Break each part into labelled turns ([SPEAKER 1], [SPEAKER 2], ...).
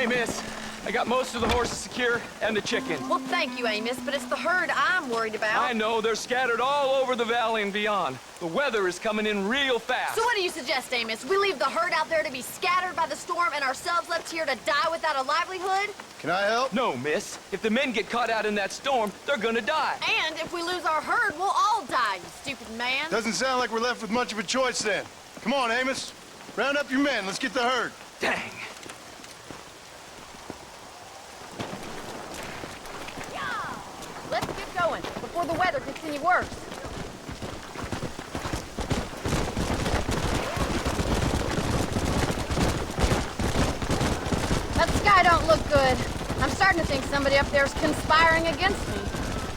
[SPEAKER 1] Hey, miss. I got most of the horses secure and the chickens.
[SPEAKER 2] Well, thank you, Amos, but it's the herd I'm worried about.
[SPEAKER 1] I know, they're scattered all over the valley and beyond. The weather is coming in real fast.
[SPEAKER 2] So what do you suggest, Amos? We leave the herd out there to be scattered by the storm and ourselves left here to die without a livelihood?
[SPEAKER 3] Can I help?
[SPEAKER 1] No, miss. If the men get caught out in that storm, they're gonna die.
[SPEAKER 2] And if we lose our herd, we'll all die, you stupid man.
[SPEAKER 3] Doesn't sound like we're left with much of a choice then. Come on, Amos. Round up your men. Let's get the herd.
[SPEAKER 1] Dang.
[SPEAKER 2] Let's get going before the weather gets any worse. That sky don't look good. I'm starting to think somebody up there's conspiring against me.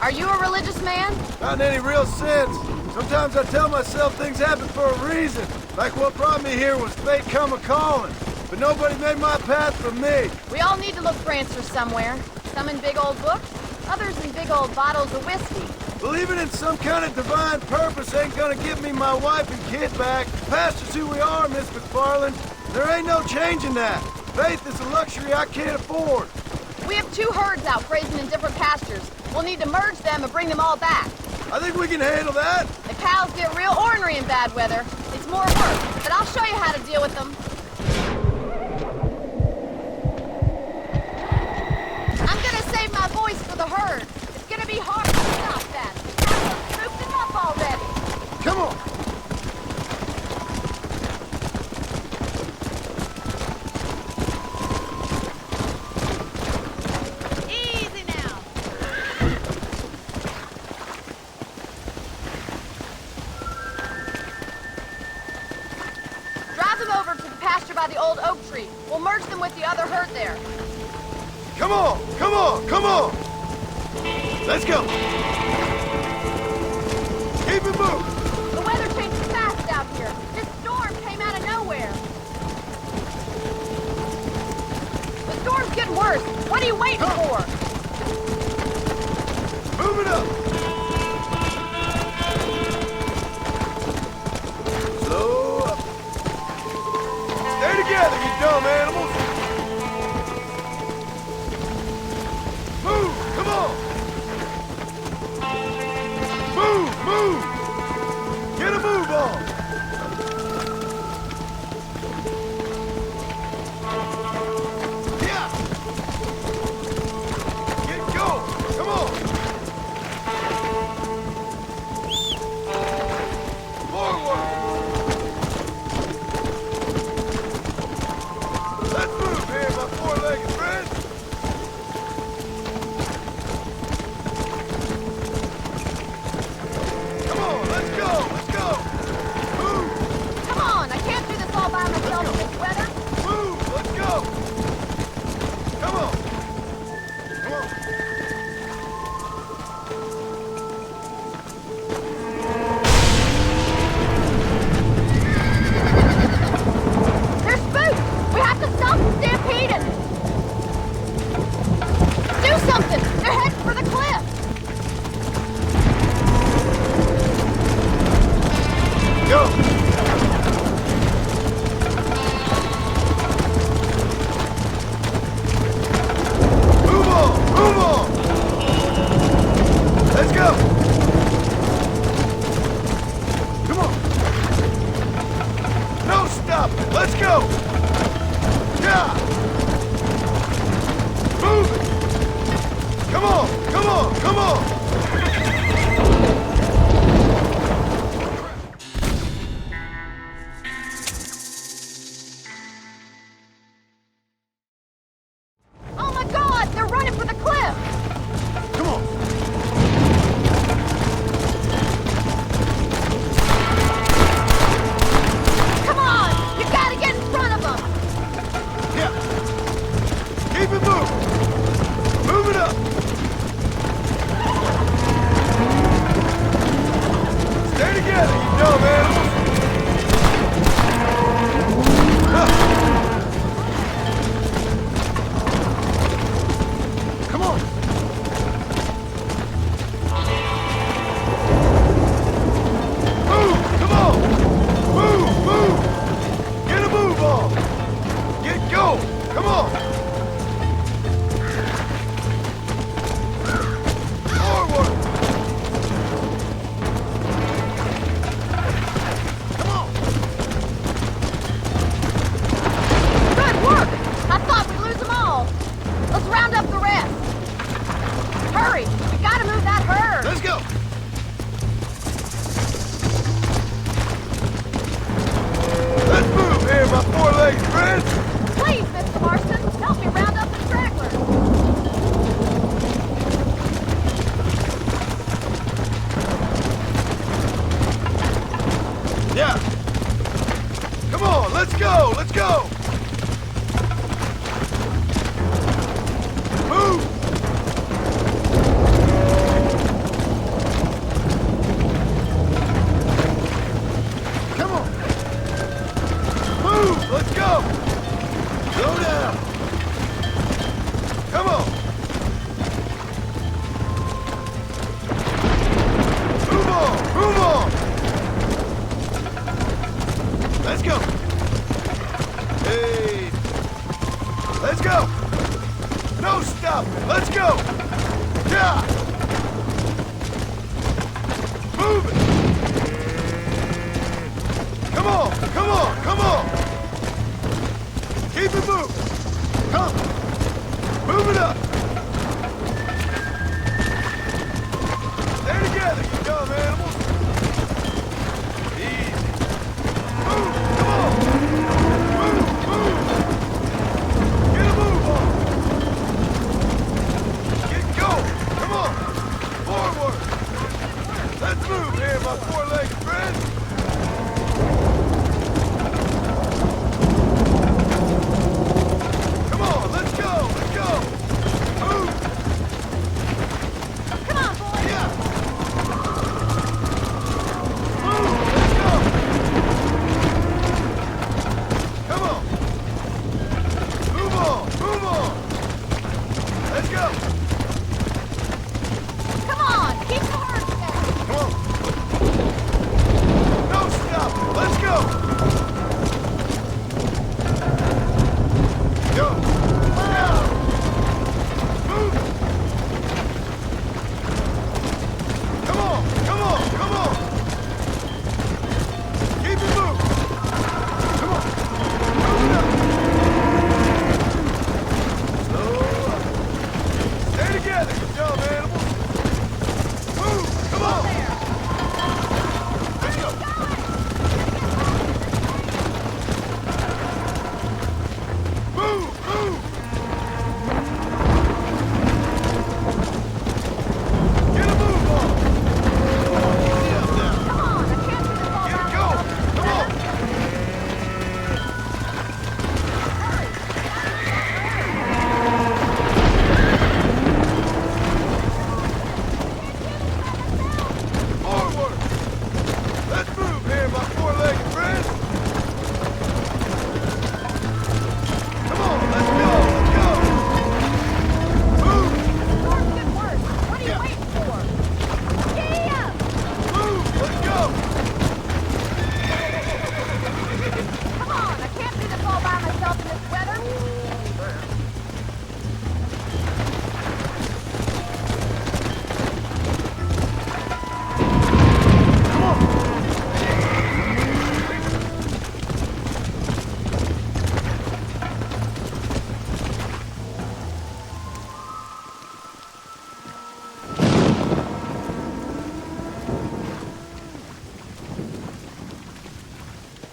[SPEAKER 2] Are you a religious man?
[SPEAKER 4] Not in any real sense. Sometimes I tell myself things happen for a reason. Like what brought me here was fate come a-calling. But nobody made my path for me.
[SPEAKER 2] We all need to look for answers somewhere. Some in big old books, others in big old bottles of whiskey.
[SPEAKER 4] Believing in some kind of divine purpose ain't gonna give me my wife and kid back. Past is who we are, Miss McFarland. There ain't no changing that. Faith is a luxury I can't afford.
[SPEAKER 2] We have two herds out grazing in different pastures. We'll need to merge them and bring them all back.
[SPEAKER 4] I think we can handle that.
[SPEAKER 2] The cows get real ornery in bad weather. It's more work, but I'll show you how to deal with them. I'm gonna save my voice for the herd. It's gonna be hard to stop that. I've scooped them up already.
[SPEAKER 4] Come on.
[SPEAKER 2] Easy now. Drive them over to the pasture by the old oak tree. We'll merge them with the other herd there.
[SPEAKER 4] Come on, come on, come on! Let's go! Keep it moving!
[SPEAKER 2] The weather changes fast out here. This storm came out of nowhere. The storm's getting worse. What are you waiting for?
[SPEAKER 4] Move it up! Slow up. Stay together, you dumb animals! Move! Come on! Move! Move! Get a move on! Yeah! Get going! Come on! Forward! Let's move here, my four-legged friend! Come on, let's go! Let's go! Move!
[SPEAKER 2] Come on, I can't do this all by myself in this weather.
[SPEAKER 4] Move! Let's go! Come on! Come on!
[SPEAKER 2] There's spooks! We have to stop them stampeding! Do something! They're heading for the cliff!
[SPEAKER 4] Go! Move on! Move on! Let's go! Come on! No stopping! Let's go! Yeah! Move it! Come on! Come on! Come on!
[SPEAKER 2] Oh my God! They're running for the cliff!
[SPEAKER 4] Come on!
[SPEAKER 2] Come on! You gotta get in front of them!
[SPEAKER 4] Yeah! Keep it moving! Move it up! Stay together, you dumb animals! Come on! Move! Come on! Move! Move! Get a move on! Get going! Come on!
[SPEAKER 2] round up the rest. Hurry! We gotta move that herd!
[SPEAKER 4] Let's go! Let's move here, my four-legged friends!
[SPEAKER 2] Please, Mr. Marston, help me round up the stragglers.
[SPEAKER 4] Yeah. Come on, let's go, let's go! Move! Come on! Move, let's go! Slow down! Come on! Move on, move on! Let's go! Hey! Let's go! No stopping! Let's go! Yeah! Move it! Come on! Come on! Come on! Keep it moving! Come! Move it up! Stay together, you dumb animals! Easy! Move! Come on! Move! Move! Get a move on! Get going! Come on! Forward! Let's move here, my four-legged friends! Come on, let's go! Let's go! Move!
[SPEAKER 2] Come on, boys!
[SPEAKER 4] Yeah! Move! Let's go! Come on! Move on! Move on! Let's go!
[SPEAKER 2] Come on! Keep the herd together!
[SPEAKER 4] Come on! No stop! Let's go! Go! Now! Move! Come on! Come on! Come on! Keep it moving! Come on! Move it up! Slow up! Stay together, you dumb animals! Move! Come on! Let's go! Move! Move! Get a move on! Easy up now!
[SPEAKER 2] Come on! I can't see this all
[SPEAKER 4] Get
[SPEAKER 2] by
[SPEAKER 4] it going!
[SPEAKER 2] myself.
[SPEAKER 4] Come on! Forward! Let's move here, my four-legged friends! Come on, let's go! Let's go! Move!
[SPEAKER 2] Storm's getting worse. What are you
[SPEAKER 4] Yeah.
[SPEAKER 2] waiting for? Yeah!
[SPEAKER 4] Move! Let's go!
[SPEAKER 2] Come on! I can't do this all by myself in this weather.
[SPEAKER 4] Come on!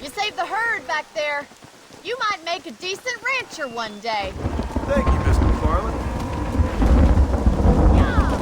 [SPEAKER 2] You saved the herd back there. You might make a decent rancher one day.
[SPEAKER 4] Thank you, Miss McFarland.
[SPEAKER 2] Yeah!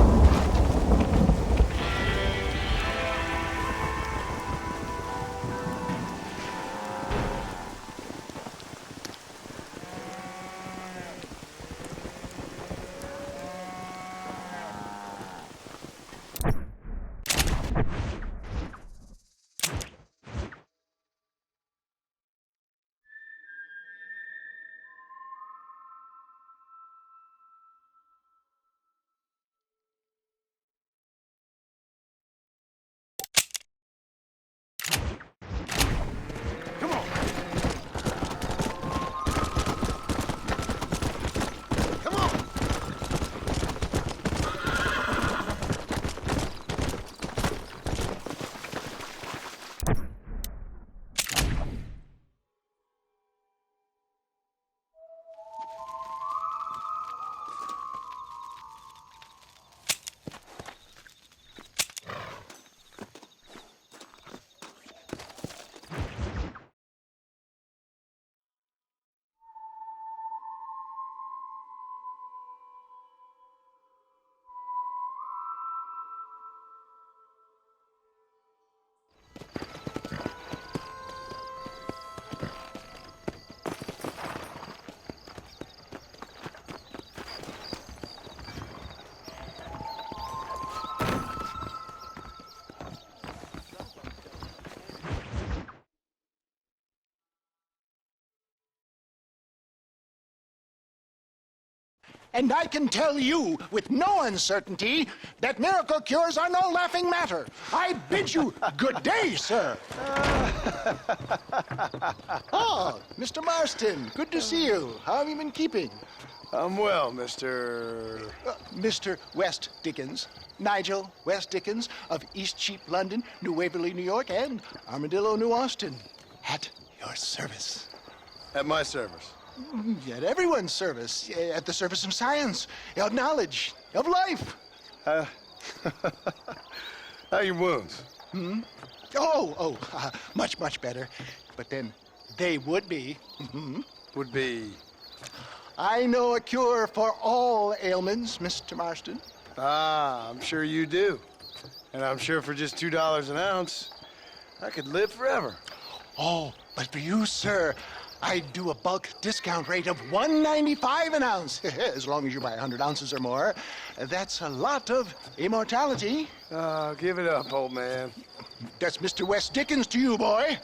[SPEAKER 5] And I can tell you with no uncertainty that miracle cures are no laughing matter. I bid you good day, sir. Oh, Mr. Marston, good to see you. How have you been keeping?
[SPEAKER 3] I'm well, Mr.
[SPEAKER 5] Mr. West Dickens. Nigel West Dickens of East Cheap, London, New Waverly, New York, and Armadillo, New Austin. At your service.
[SPEAKER 3] At my service.
[SPEAKER 5] At everyone's service. At the service of science, of knowledge, of life.
[SPEAKER 3] How are your wounds?
[SPEAKER 5] Much, much better. But then they would be.
[SPEAKER 3] Would be...
[SPEAKER 5] I know a cure for all ailments, Mr. Marston.
[SPEAKER 3] Ah, I'm sure you do. And I'm sure for just $2 an ounce, I could live forever.
[SPEAKER 5] Oh, but for you, sir, I'd do a bulk discount rate of $1.95 an ounce, as long as you buy 100 ounces or more. That's a lot of immortality.
[SPEAKER 3] Give it up, old man.
[SPEAKER 5] That's Mr. West Dickens to you, boy.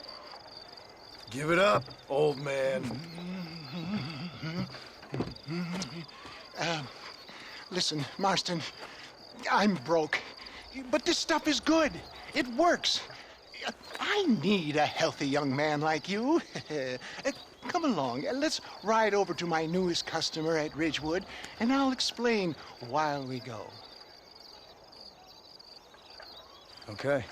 [SPEAKER 3] Give it up, old man.
[SPEAKER 5] Listen, Marston, I'm broke, but this stuff is good. It works. I need a healthy young man like you. Come along, let's ride over to my newest customer at Ridgewood, and I'll explain while we go.
[SPEAKER 3] Okay.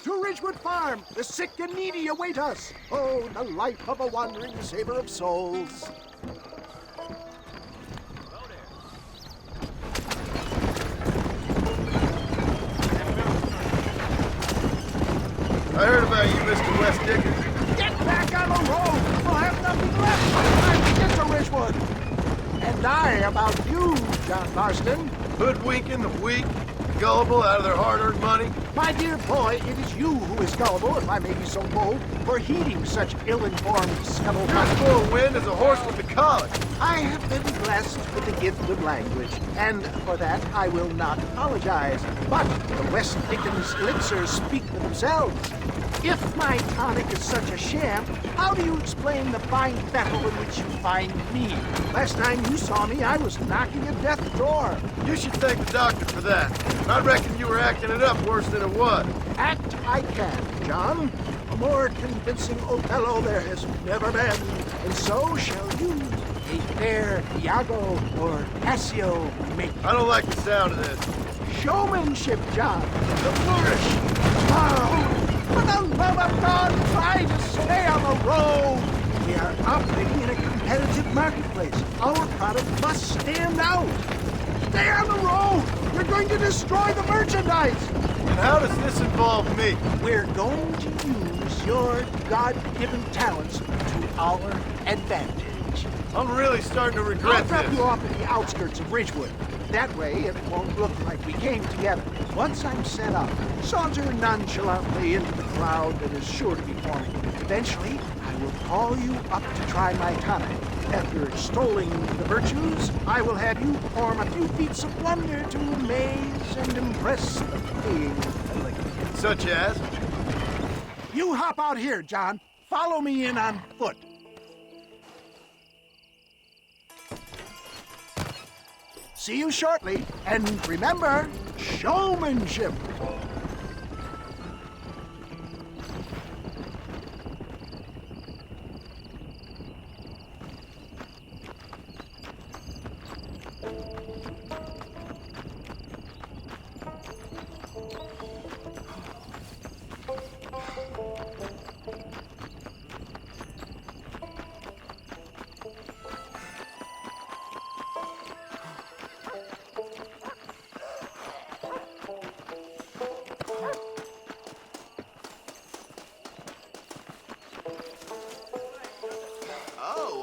[SPEAKER 6] To Ridgewood Farm, the sick and needy await us. Oh, the life of a wandering saver of souls.
[SPEAKER 4] I heard about you, Mr. West Dickens.
[SPEAKER 6] Get back on the road! We'll have nothing left by the time we get to Ridgewood. And I about you, John Marston.
[SPEAKER 4] Hoodwinking the weak, gullible out of their hard-earned money.
[SPEAKER 6] My dear boy, it is you who is gullible, if I may be so bold, for heeding such ill-informed
[SPEAKER 4] You're
[SPEAKER 6] scuttlebutt.
[SPEAKER 4] as full of wind as a horse with the colic.
[SPEAKER 6] I have been blessed with the gift of language, and for that I will not apologize. But the West Dickens elixirs speak for themselves. If my tonic is such a sham, how do you explain the fine battle in which you find me? Last time you saw me, I was knocking at death's door.
[SPEAKER 4] You should thank the doctor for that. I reckon you were acting it up worse than it was.
[SPEAKER 6] Act I can, John. A more convincing Othello there has never been, and so shall you. A fair Iago or Cassio make.
[SPEAKER 4] I don't like the sound of this.
[SPEAKER 6] Showmanship, John. The flourish. Oh, for the love of God, try to stay on the road. We are operating in a competitive marketplace. Our product must stand out. Stay on the road. You're going to destroy the merchandise.
[SPEAKER 4] And how does this involve me?
[SPEAKER 6] We're going to use your God-given talents to our advantage.
[SPEAKER 4] I'm really starting to
[SPEAKER 6] I'll
[SPEAKER 4] regret
[SPEAKER 6] drop
[SPEAKER 4] this.
[SPEAKER 6] you off at the outskirts of Ridgewood. That way, it won't look like we came together. Once I'm set up, saunter nonchalantly into the crowd that is sure to be forming. Eventually, I will call you up to try my tonic. After extolling the virtues, I will have you perform a few feats of wonder to amaze and impress the paying public.
[SPEAKER 4] Such as?
[SPEAKER 6] You hop out here, John. Follow me in on foot. See you shortly, and remember, showmanship.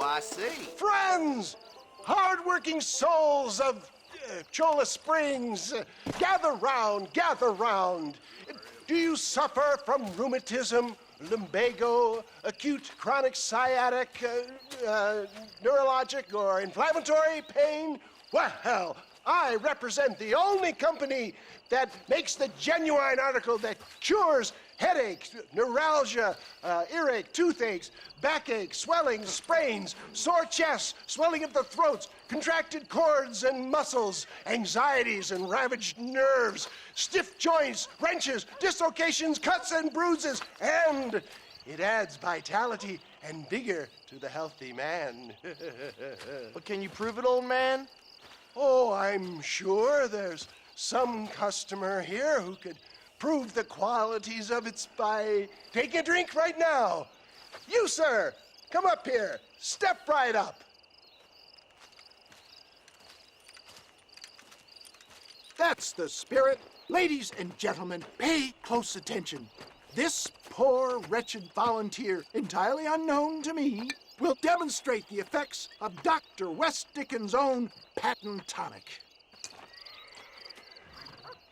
[SPEAKER 7] I see.
[SPEAKER 6] Friends, hard-working souls of Cholla Springs, gather round, gather round. Do you suffer from rheumatism, lumbago, acute chronic sciatic, neurologic, or inflammatory pain? Well, I represent the only company that makes the genuine article that cures
[SPEAKER 5] headaches, neuralgia, earache, toothaches, backache, swelling, sprains, sore chests, swelling of the throats, contracted cords and muscles, anxieties and ravaged nerves, stiff joints, wrenches, dislocations, cuts and bruises, and it adds vitality and vigor to the healthy man.
[SPEAKER 7] But can you prove it, old man?
[SPEAKER 5] Oh, I'm sure there's some customer here who could prove the qualities of it by taking a drink right now. You, sir, come up here. Step right up.
[SPEAKER 6] That's the spirit. Ladies and gentlemen, pay close attention. This poor, wretched volunteer, entirely unknown to me, will demonstrate the effects of Dr. West Dickens' own patent tonic.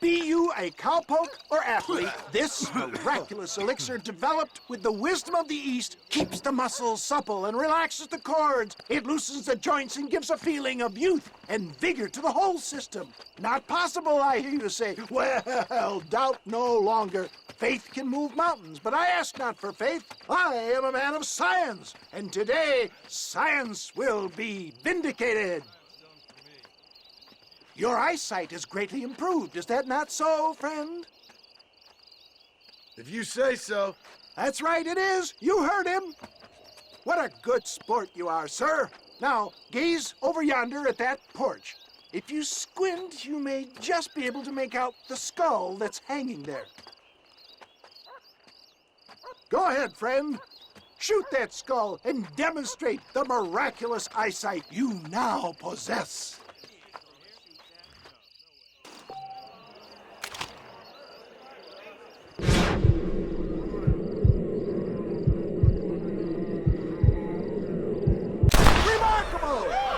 [SPEAKER 6] Be you a cowpoke or athlete, this miraculous elixir developed with the wisdom of the East keeps the muscles supple and relaxes the cords. It loosens the joints and gives a feeling of youth and vigor to the whole system. Not possible, I hear you say. Well, doubt no longer. Faith can move mountains, but I ask not for faith. I am a man of science, and today science will be vindicated. Your eyesight is greatly improved. Is that not so, friend?
[SPEAKER 4] If you say so.
[SPEAKER 6] That's right, it is. You heard him. What a good sport you are, sir. Now, gaze over yonder at that porch. If you squint, you may just be able to make out the skull that's hanging there. Go ahead, friend. Shoot that skull and demonstrate the miraculous eyesight you now possess.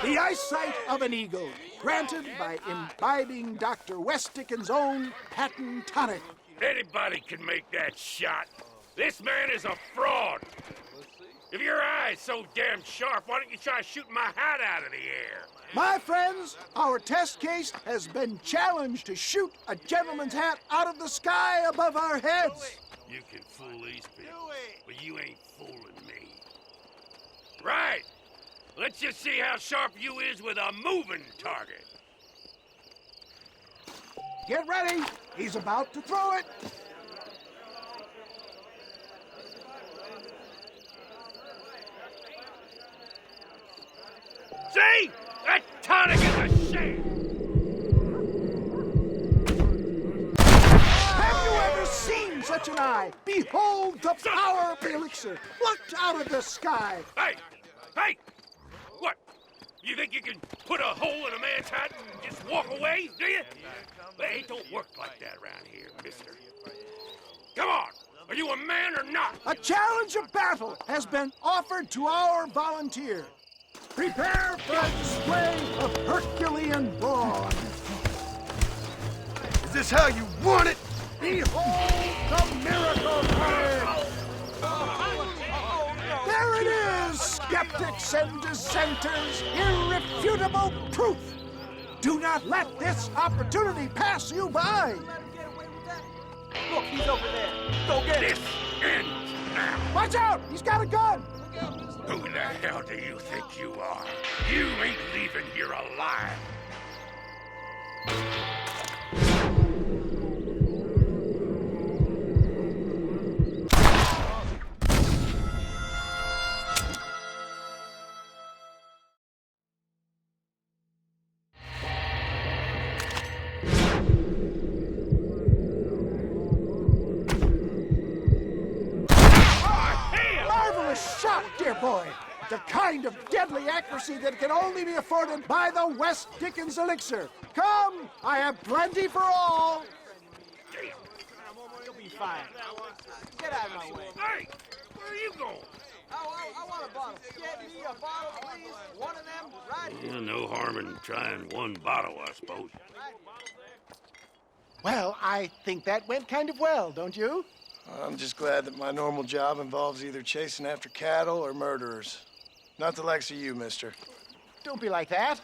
[SPEAKER 6] The eyesight of an eagle, granted by imbibing Dr. West Dickens' own patent tonic.
[SPEAKER 8] Anybody can make that shot. This man is a fraud. If your eye's so damn sharp, why don't you try shooting my hat out of the air?
[SPEAKER 6] My friends, our test case has been challenged to shoot a gentleman's hat out of the sky above our heads.
[SPEAKER 8] You can fool these people, but you ain't fooling me. Right. Let's just see how sharp you is with a moving target.
[SPEAKER 6] Get ready. He's about to throw it.
[SPEAKER 8] See? That tonic is a shame.
[SPEAKER 6] Have you ever seen such an eye? Behold the power of the elixir plucked out of the sky.
[SPEAKER 8] Hey! Hey! What? You think you can put a hole in a man's hat and just walk away, do you? Hey, it don't work like that around here, mister. Come on! Are you a man or not?
[SPEAKER 6] A challenge of battle has been offered to our volunteer. Prepare for a display of Herculean brawn.
[SPEAKER 4] Is this how you want it?
[SPEAKER 6] Behold the miracle card! There it is, skeptics and dissenters, irrefutable proof. Do not let this opportunity pass you by.
[SPEAKER 7] Look, he's over there. Go get
[SPEAKER 8] This ends now.
[SPEAKER 6] Watch out, he's got a gun.
[SPEAKER 8] Who the hell do you think you are? You ain't leaving here alive.
[SPEAKER 6] Marvelous shot, dear boy. The kind of deadly accuracy that can only be afforded by the West Dickens elixir. Come, I have plenty for all.
[SPEAKER 7] You'll be fine. Get out of my way.
[SPEAKER 8] Hey, where are you going?
[SPEAKER 7] I want a bottle. Get me a bottle, please. One of them, right here.
[SPEAKER 8] No harm in trying one bottle, I suppose.
[SPEAKER 5] Well, I think that went kind of well, don't you?
[SPEAKER 3] I'm just glad that my normal job involves either chasing after cattle or murderers. Not the likes of you, mister.
[SPEAKER 5] Don't be like that.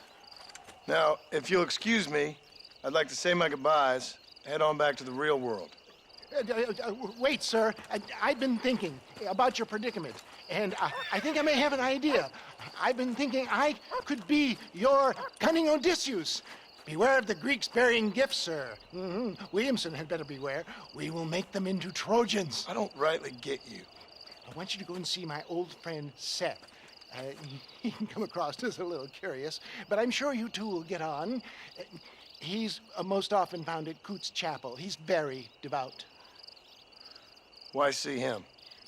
[SPEAKER 3] Now, if you'll excuse me, I'd like to say my goodbyes, head on back to the real world.
[SPEAKER 5] Wait, sir. I've been thinking about your predicament, and I think I may have an idea. I've been thinking I could be your cunning Odysseus. Beware of the Greeks burying gifts, sir. Williamson had better beware. We will make them into Trojans.
[SPEAKER 3] I don't rightly get you.
[SPEAKER 5] I want you to go and see my old friend Seth. He can come across as a little curious, but I'm sure you two will get on. He's most often found at Coots Chapel. He's very devout.
[SPEAKER 3] Why see him?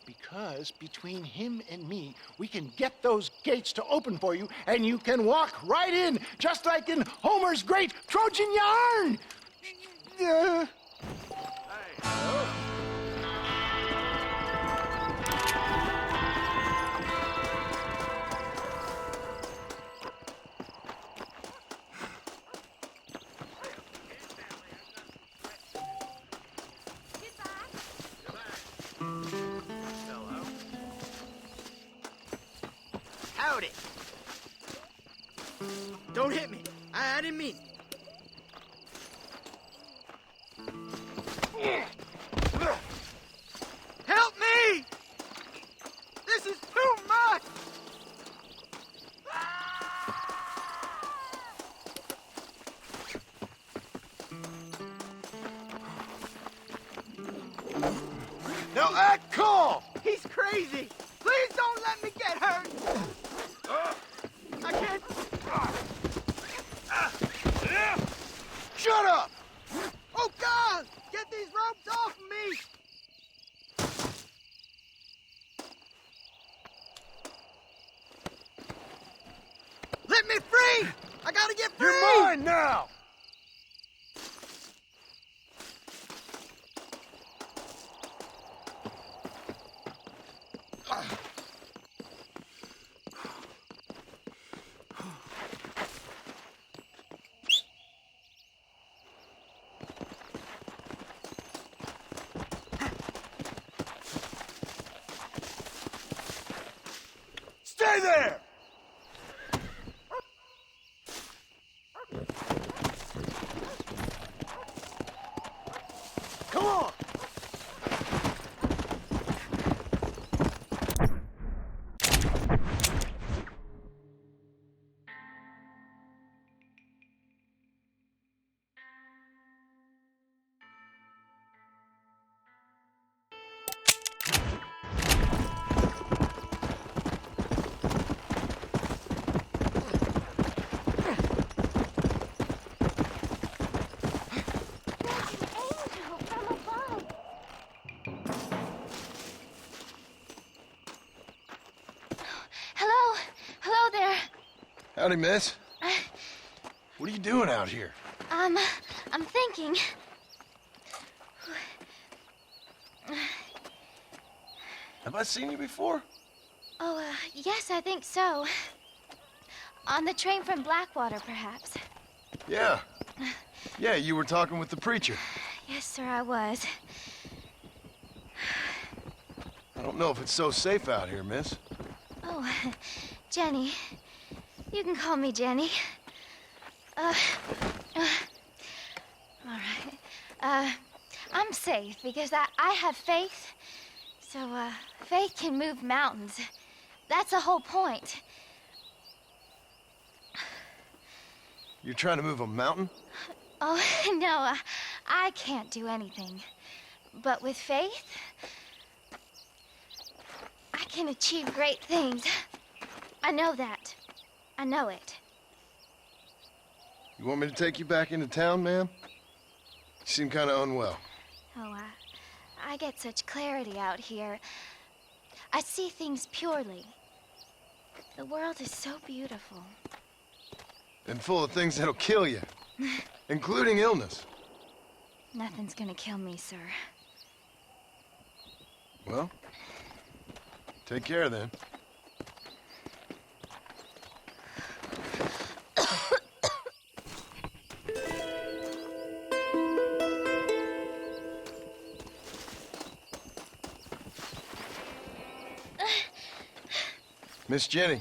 [SPEAKER 5] Because between him and me, we can get those gates to open for you, and you can walk right in, just like in Homer's great Trojan yarn!
[SPEAKER 7] Howdy. Don't hit me. I didn't mean it. Help me! This is too much!
[SPEAKER 4] Now act calm!
[SPEAKER 7] He's crazy! Please don't let me get hurt! I can't...
[SPEAKER 4] Shut up!
[SPEAKER 7] Oh, God! Get these ropes off me! Let me free! I gotta get free!
[SPEAKER 4] You're mine now! Stay there! Come on!
[SPEAKER 2] Hello there.
[SPEAKER 3] Howdy, miss. What are you doing out here?
[SPEAKER 2] I'm thinking.
[SPEAKER 3] Have I seen you before?
[SPEAKER 2] Oh, yes, I think so. On the train from Blackwater, perhaps.
[SPEAKER 3] Yeah. Yeah, you were talking with the preacher.
[SPEAKER 2] Yes, sir, I was.
[SPEAKER 3] I don't know if it's so safe out here, miss.
[SPEAKER 2] Oh, Jenny. You can call me Jenny. All right. I'm safe because I have faith. So, faith can move mountains. That's the whole point.
[SPEAKER 3] You're trying to move a mountain?
[SPEAKER 2] Oh, no, I can't do anything. But with faith, I can achieve great things. I know that. I know it.
[SPEAKER 3] You want me to take you back into town, ma'am? You seem kind of unwell.
[SPEAKER 2] Oh, I get such clarity out here. I see things purely. The world is so beautiful.
[SPEAKER 3] And full of things that'll kill you. Including illness.
[SPEAKER 2] Nothing's gonna kill me, sir.
[SPEAKER 3] Well, take care then. Miss Jenny.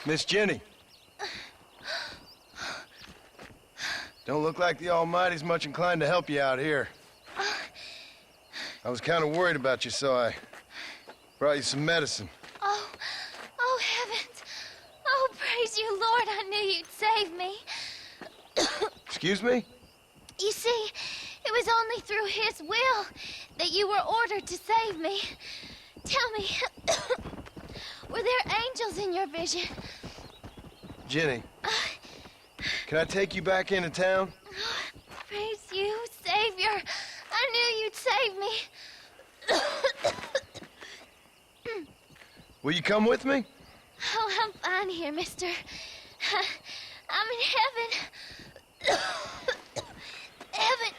[SPEAKER 3] Miss Jenny. Don't look like the Almighty's much inclined to help you out here. I was kind of worried about you, so I brought you some medicine.
[SPEAKER 2] Oh, heavens. Oh, praise you, Lord. I knew you'd save me.
[SPEAKER 3] Excuse me?
[SPEAKER 2] You see, it was only through his will that you were ordered to save me. Tell me, were there angels in your vision?
[SPEAKER 3] Jenny, can I take you back into town?
[SPEAKER 2] Praise you, Savior. I knew you'd save me.
[SPEAKER 3] Will you come with me?
[SPEAKER 2] Oh, I'm fine here, mister. I'm in heaven. Heaven.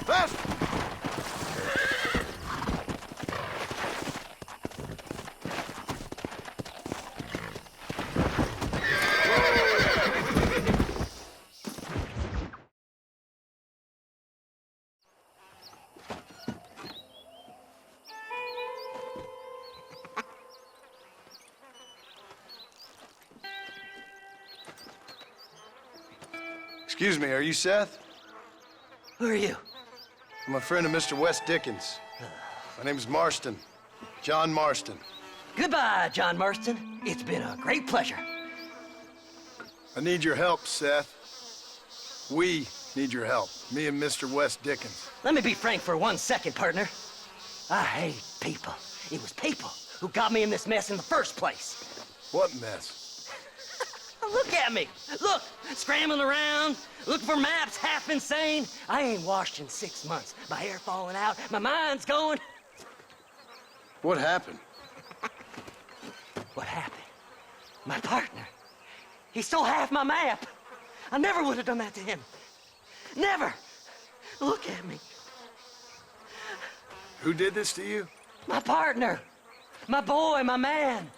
[SPEAKER 3] Fast! Excuse me, are you Seth?
[SPEAKER 9] Who are you?
[SPEAKER 3] I'm a friend of Mr. Wes Dickens. My name's Marston. John Marston.
[SPEAKER 9] Goodbye, John Marston. It's been a great pleasure.
[SPEAKER 3] I need your help, Seth. We need your help. Me and Mr. Wes Dickens.
[SPEAKER 9] Let me be frank for 1 second, partner. I hate people. It was people who got me in this mess in the first place.
[SPEAKER 3] What mess?
[SPEAKER 9] Look at me. Look, scrambling around, looking for maps, half insane. I ain't washed in 6 months. My hair falling out, my mind's going.
[SPEAKER 3] What happened?
[SPEAKER 9] What happened? My partner. He stole half my map. I never would have done that to him. Never. Look at me.
[SPEAKER 3] Who did this to you?
[SPEAKER 9] My partner. My boy, my man.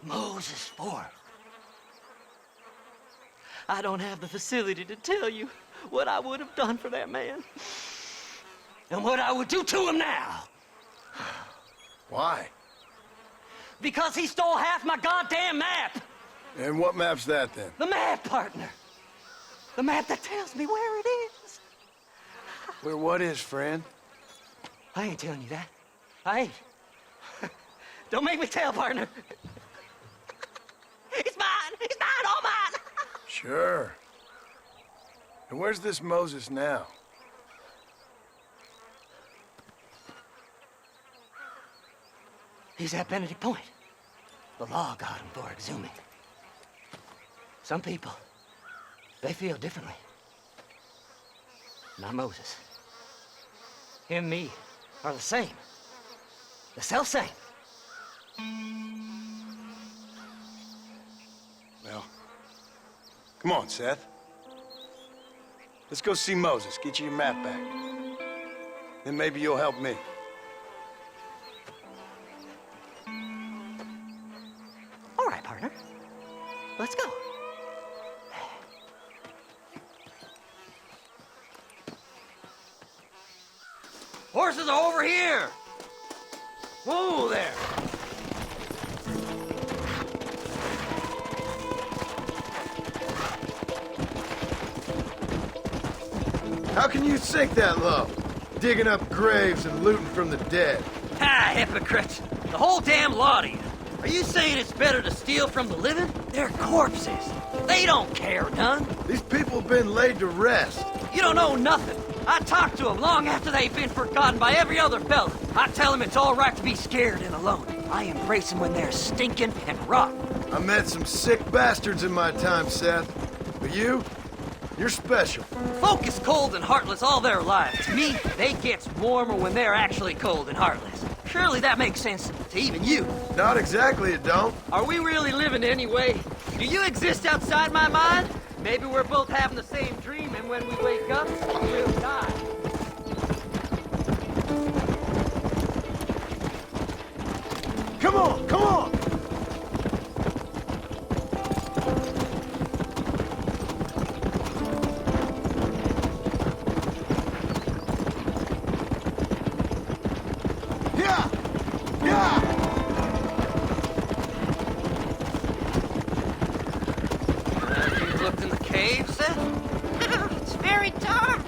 [SPEAKER 9] Moses Ford. I don't have the facility to tell you what I would have done for that man. And what I would do to him now.
[SPEAKER 3] Why?
[SPEAKER 9] Because he stole half my goddamn map.
[SPEAKER 3] And what map's that, then?
[SPEAKER 9] The map, partner. The map that tells me where it is.
[SPEAKER 3] Where what is, friend?
[SPEAKER 9] I ain't telling you that. I ain't. Don't make me tell, partner. It's mine. It's mine, all mine.
[SPEAKER 3] Sure. And where's this Moses now?
[SPEAKER 9] He's at Benedict Point. The law got him for exhuming. Some people, they feel differently. Not Moses. Him and me are the same. The self-same.
[SPEAKER 3] Well, come on, Seth. Let's go see Moses, get you your map back. Then maybe you'll help me.
[SPEAKER 9] All right, partner. Let's go. Horses are over here. Whoa there!
[SPEAKER 4] How can you sink that low? Digging up graves and looting from the dead.
[SPEAKER 9] Ah, hypocrite! The whole damn lot of you. Are you saying it's better to steal from the living? They're corpses. They don't care none.
[SPEAKER 4] These people have been laid to rest.
[SPEAKER 9] You don't know nothing. I talk to them long after they've been forgotten by every other fella. I tell them it's all right to be scared and alone. I embrace them when they're stinking and rotten.
[SPEAKER 4] I met some sick bastards in my time, Seth. But you're special.
[SPEAKER 9] Folk is cold and heartless all their lives. To me, they get warmer when they're actually cold and heartless. Surely that makes sense to even you.
[SPEAKER 4] Not exactly, it don't.
[SPEAKER 9] Are we really living anyway? Do you exist outside my mind? Maybe we're both having the same dream, and when we wake up, we'll die.
[SPEAKER 4] Come on, come on! Yeah! Yeah!
[SPEAKER 9] You've looked in the cave, Seth? It's very dark.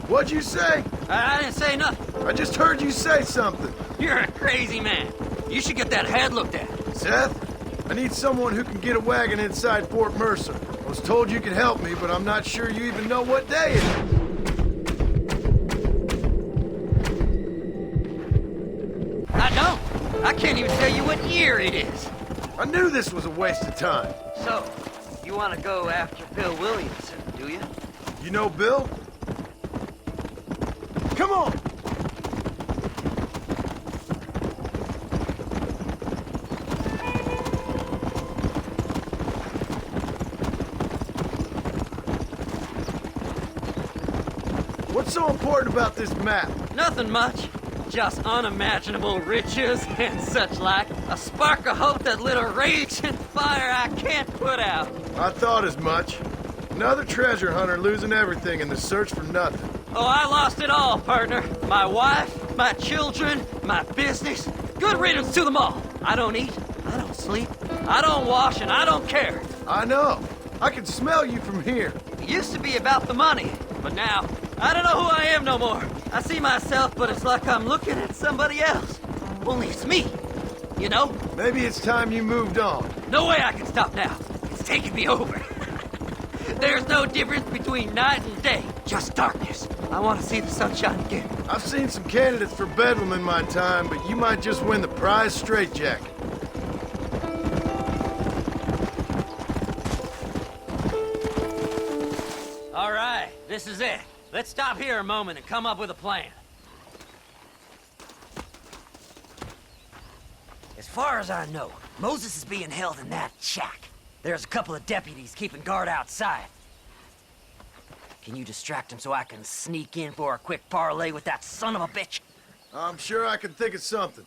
[SPEAKER 4] What'd you say?
[SPEAKER 9] I didn't say nothing.
[SPEAKER 4] I just heard you say something.
[SPEAKER 9] You're a crazy man. You should get that head looked at.
[SPEAKER 4] Seth, I need someone who can get a wagon inside Fort Mercer. I was told you could help me, but I'm not sure you even know what day it is.
[SPEAKER 9] I don't. I can't even tell you what year it is.
[SPEAKER 4] I knew this was a waste of time.
[SPEAKER 9] So, you want to go after Bill Williamson, do you?
[SPEAKER 4] You know Bill? Come on! What's so important about this map?
[SPEAKER 9] Nothing much. Just unimaginable riches and such like. A spark of hope that lit a raging fire I can't put out.
[SPEAKER 4] I thought as much. Another treasure hunter losing everything in the search for nothing.
[SPEAKER 9] Oh, I lost it all, partner. My wife, my children, my business. Good riddance to them all. I don't eat, I don't sleep, I don't wash, and I don't care.
[SPEAKER 4] I know. I can smell you from here.
[SPEAKER 9] It used to be about the money, but now, I don't know who I am no more. I see myself, but it's like I'm looking at somebody else. Only it's me, you know?
[SPEAKER 4] Maybe it's time you moved on.
[SPEAKER 9] No way I can stop now. It's taking me over. There's no difference between night and day, just darkness. I want to see the sunshine again.
[SPEAKER 4] I've seen some candidates for Bedlam in my time, but you might just win the prize straitjacket.
[SPEAKER 9] All right, this is it. Let's stop here a moment and come up with a plan. As far as I know, Moses is being held in that shack. There's a couple of deputies keeping guard outside. Can you distract him so I can sneak in for a quick parlay with that son of a bitch?
[SPEAKER 4] I'm sure I can think of something.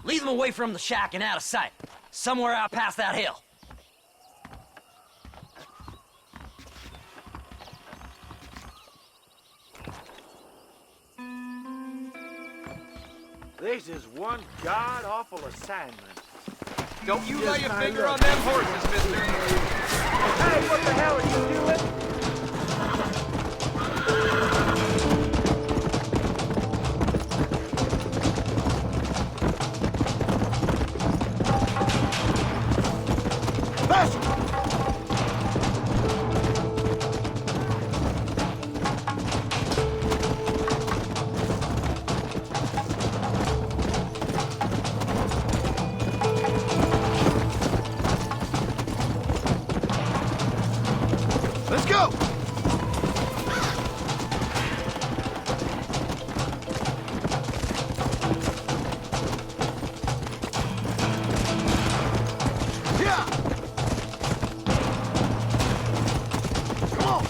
[SPEAKER 9] Lead them away from the shack and out of sight. Somewhere out past that hill.
[SPEAKER 6] This is one god-awful assignment.
[SPEAKER 1] Don't you lay a finger on them horses, mister.
[SPEAKER 6] Hey, what the hell are you doing?
[SPEAKER 4] Let's go! Yeah! Come on!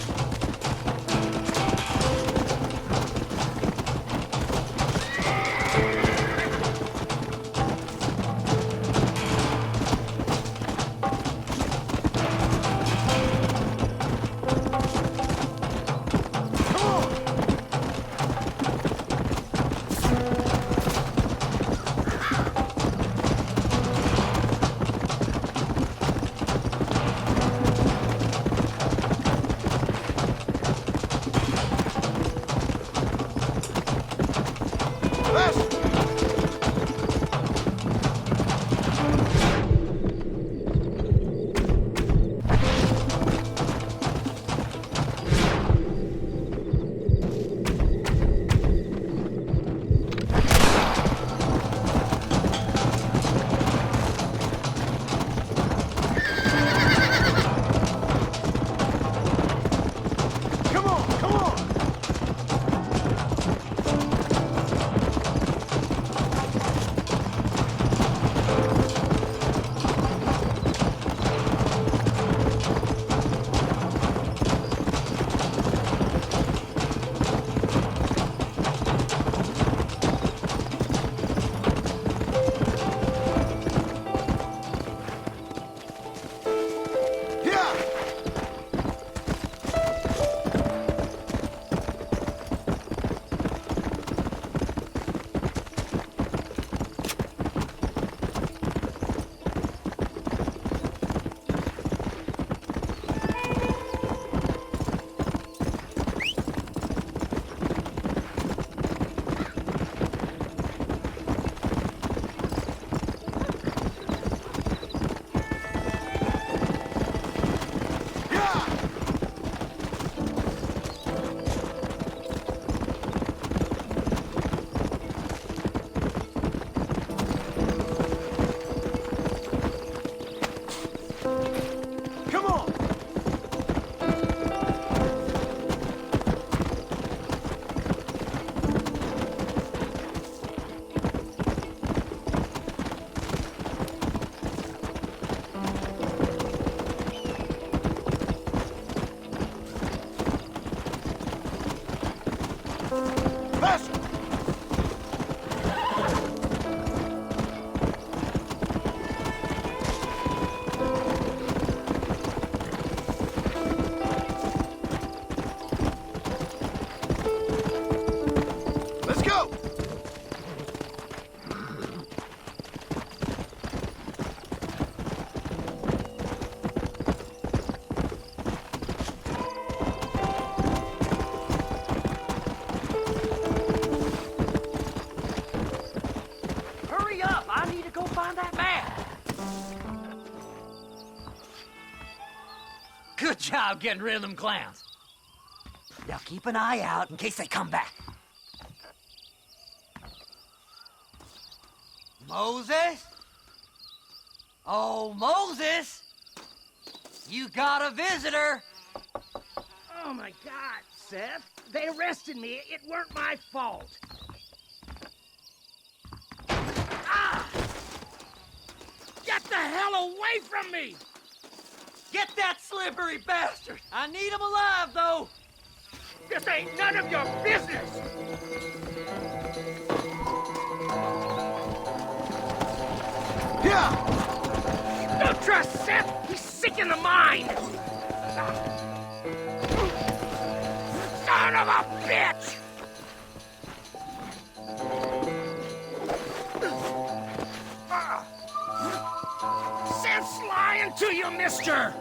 [SPEAKER 9] to go find that map. Good job getting rid of them clowns. Now keep an eye out in case they come back. Moses? Oh, Moses! You got a visitor!
[SPEAKER 7] Oh my God, Seth. They arrested me. It weren't my fault. Ah! Get the hell away from me!
[SPEAKER 9] Get that slippery bastard! I need him alive, though!
[SPEAKER 7] This ain't none of your business!
[SPEAKER 4] Yeah!
[SPEAKER 7] Don't trust Seth! He's sick in the mind! Son of a bitch! Seth's lying to you, mister!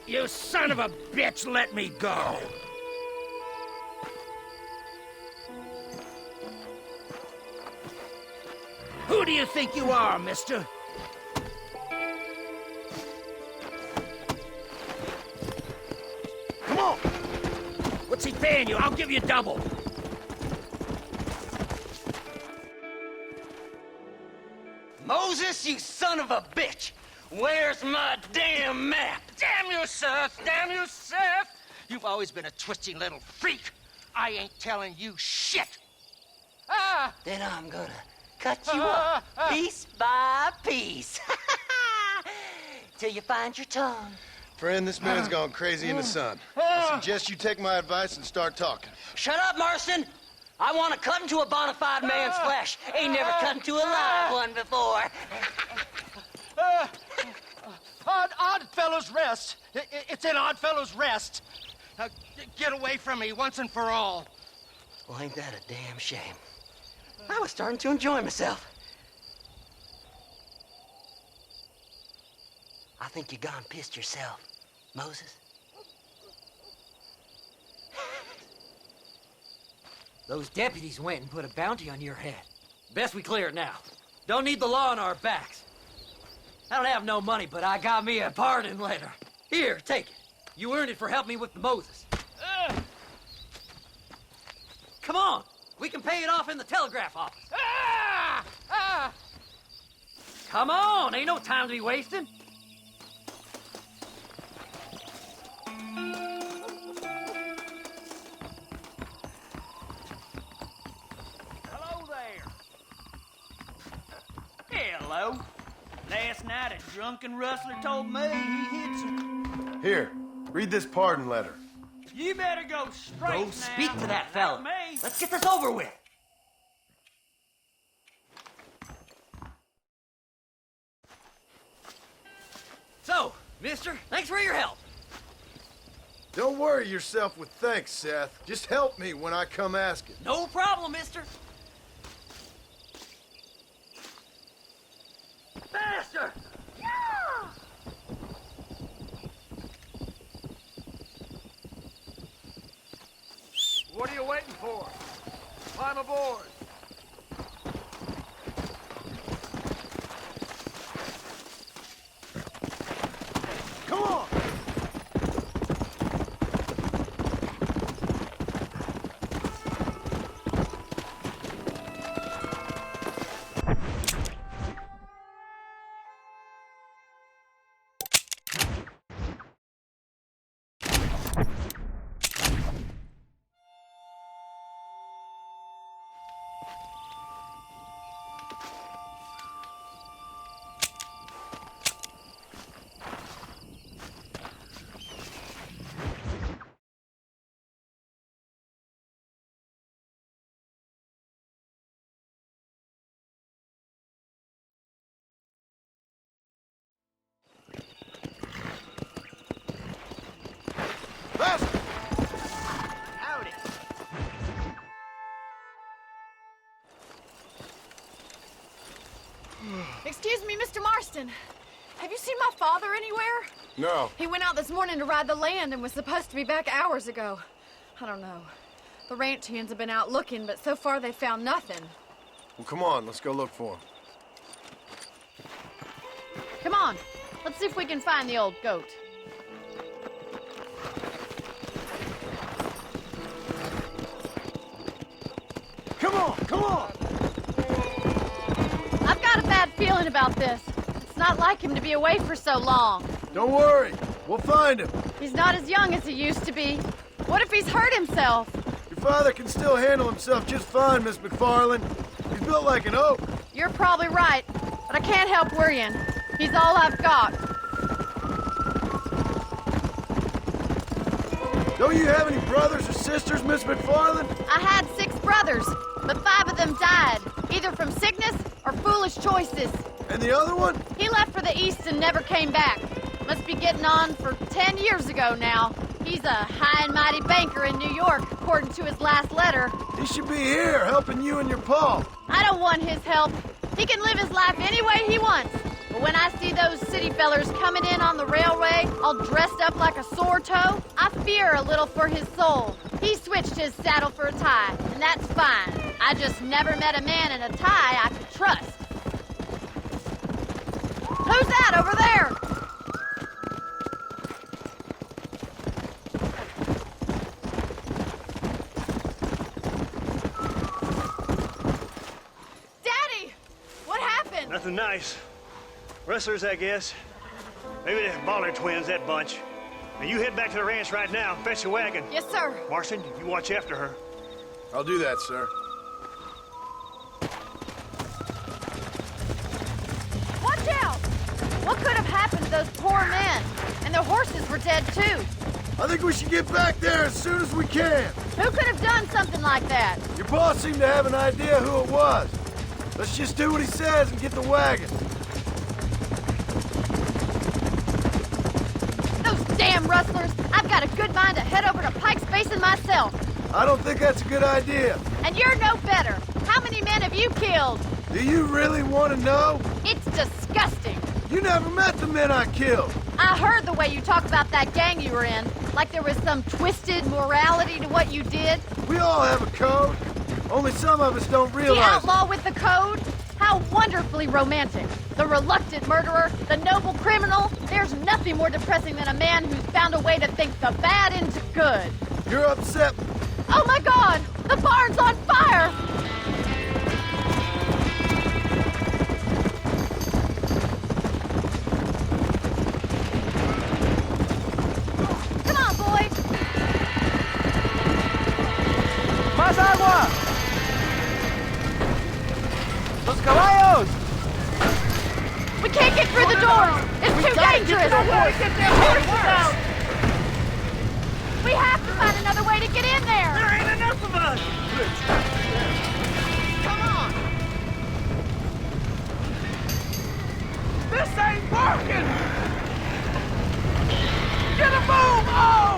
[SPEAKER 7] You son of a bitch, let me go! Who do you think you are, mister? Come on! What's he paying you? I'll give you double.
[SPEAKER 9] Moses, you son of a bitch! Where's my damn map?
[SPEAKER 7] Damn you, Seth! Damn you, Seth! You've always been a twisty little freak. I ain't telling you shit. Ah!
[SPEAKER 9] Then I'm gonna cut you up piece by piece. Till you find your tongue.
[SPEAKER 3] Friend, this man's gone crazy in the sun. I suggest you take my advice and start talking.
[SPEAKER 9] Shut up, Marston! I want to cut into a bona fide man's flesh. Ain't never cut into a live one before.
[SPEAKER 7] Oddfellows Rest. It's in Oddfellows Rest. Now, get away from me once and for all.
[SPEAKER 9] Well, ain't that a damn shame? I was starting to enjoy myself. I think you gone pissed yourself, Moses. Those deputies went and put a bounty on your head. Best we clear it now. Don't need the law on our backs. I don't have no money, but I got me a pardon letter. Here, take it. You earned it for helping me with the Moses. Come on. We can pay it off in the telegraph office. Come on. Ain't no time to be wasting.
[SPEAKER 10] Hello there. Hello. Last night a drunken rustler told me he hit some...
[SPEAKER 3] Here, read this pardon letter.
[SPEAKER 10] You better go straight
[SPEAKER 9] Go
[SPEAKER 10] now.
[SPEAKER 9] speak to that fella.
[SPEAKER 10] Not me.
[SPEAKER 9] Let's get this over with. So, mister, thanks for your help.
[SPEAKER 4] Don't worry yourself with thanks, Seth. Just help me when I come asking.
[SPEAKER 9] No problem, mister. Faster!
[SPEAKER 4] What are you waiting for? Climb aboard. Come on! Faster!
[SPEAKER 10] Howdy.
[SPEAKER 11] Excuse me, Mr. Marston. Have you seen my father anywhere?
[SPEAKER 4] No.
[SPEAKER 11] He went out this morning to ride the land and was supposed to be back hours ago. I don't know. The ranch hands have been out looking, but so far they found nothing.
[SPEAKER 4] Well, come on, let's go look for him.
[SPEAKER 11] Come on, let's see if we can find the old goat.
[SPEAKER 4] Come on, come on!
[SPEAKER 11] I've got a bad feeling about this. It's not like him to be away for so long.
[SPEAKER 4] Don't worry, we'll find him.
[SPEAKER 11] He's not as young as he used to be. What if he's hurt himself?
[SPEAKER 4] Your father can still handle himself just fine, Miss McFarland. He's built like an oak.
[SPEAKER 11] You're probably right, but I can't help worrying. He's all I've got.
[SPEAKER 4] Don't you have any brothers or sisters, Miss McFarland?
[SPEAKER 11] I had 6 brothers, but 5 of them died, either from sickness or foolish choices.
[SPEAKER 4] And the other one?
[SPEAKER 11] He left for the east and never came back. Must be getting on for 10 years ago now. He's a high and mighty banker in New York, according to his last letter.
[SPEAKER 4] He should be here, helping you and your pa.
[SPEAKER 11] I don't want his help. He can live his life any way he wants. But when I see those city fellers coming in on the railway, all dressed up like a sore toe, I fear a little for his soul. He switched his saddle for a tie, and that's fine. I just never met a man in a tie I could trust. Who's that over there? Daddy! What happened?
[SPEAKER 12] Nothing nice. Rustlers, I guess. Maybe the Bollard twins, that bunch. Now you head back to the ranch right now. Fetch the wagon.
[SPEAKER 11] Yes, sir.
[SPEAKER 12] Marston, you watch after her.
[SPEAKER 4] I'll do that, sir.
[SPEAKER 11] Watch out! What could have happened to those poor men? And their horses were dead, too.
[SPEAKER 4] I think we should get back there as soon as we can.
[SPEAKER 11] Who could have done something like that?
[SPEAKER 4] Your boss seemed to have an idea who it was. Let's just do what he says and get the wagon.
[SPEAKER 11] Those damn rustlers! I've got a good mind to head over to Pike's Basin myself.
[SPEAKER 4] I don't think that's a good idea.
[SPEAKER 11] And you're no better. How many men have you killed?
[SPEAKER 4] Do you really want to know?
[SPEAKER 11] It's disgusting.
[SPEAKER 4] You never met the men I killed.
[SPEAKER 11] I heard the way you talk about that gang you were in, like there was some twisted morality to what you did.
[SPEAKER 4] We all have a code. Only some of us don't realize
[SPEAKER 11] The outlaw with the code? How wonderfully romantic. The reluctant murderer, the noble criminal. There's nothing more depressing than a man who's found a way to think the bad into good.
[SPEAKER 4] You're upset.
[SPEAKER 11] Oh my God! The barn's on fire! Come on, boy!
[SPEAKER 1] ¡Más agua! ¡Los caballos!
[SPEAKER 11] We can't get through the doors! It's too dangerous! We have to find another way to get in there!
[SPEAKER 10] There ain't enough of us! Come on!
[SPEAKER 1] This ain't working! Get a move on!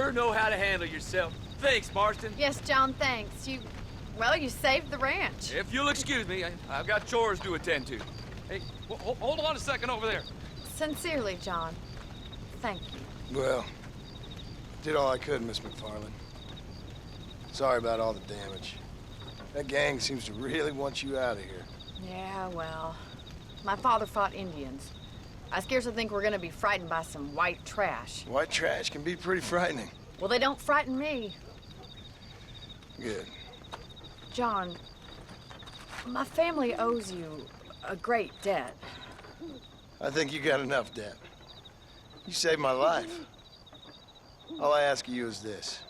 [SPEAKER 1] sure know how to handle yourself. Thanks, Marston.
[SPEAKER 11] Yes, John, thanks. Well, you saved the ranch.
[SPEAKER 1] If you'll excuse me, I've got chores to attend to. Hey, hold on a second over there.
[SPEAKER 11] Sincerely, John. Thank you.
[SPEAKER 3] Well, I did all I could, Miss McFarland. Sorry about all the damage. That gang seems to really want you out of here.
[SPEAKER 11] Yeah, well, my father fought Indians. I scarcely think we're gonna be frightened by some white trash.
[SPEAKER 3] White trash can be pretty frightening.
[SPEAKER 11] Well, they don't frighten me.
[SPEAKER 3] Good.
[SPEAKER 11] John, my family owes you a great debt.
[SPEAKER 3] I think you got enough debt. You saved my life. All I ask of you is this.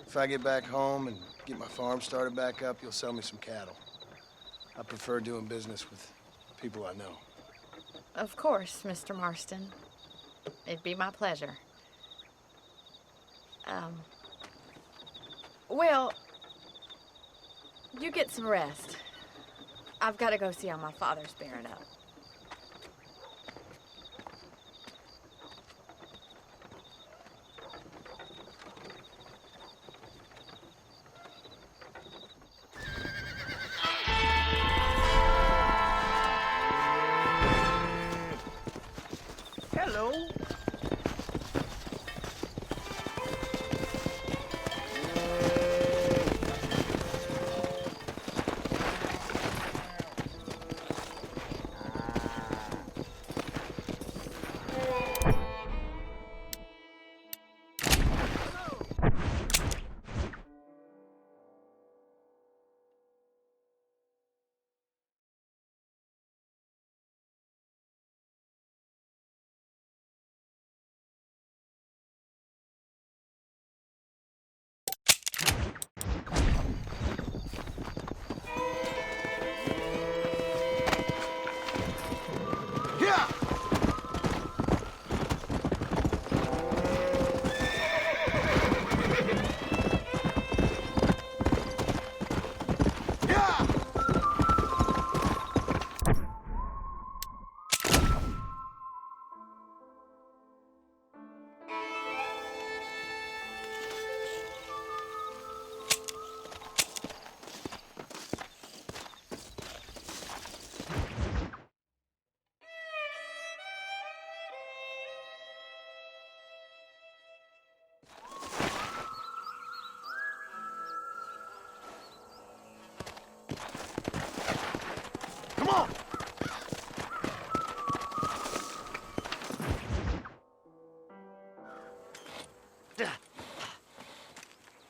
[SPEAKER 3] If I get back home and get my farm started back up, you'll sell me some cattle. I prefer doing business with people I know.
[SPEAKER 11] Of course, Mr. Marston. It'd be my pleasure. Well, you get some rest. I've got to go see how my father's bearing up.
[SPEAKER 6] Hello.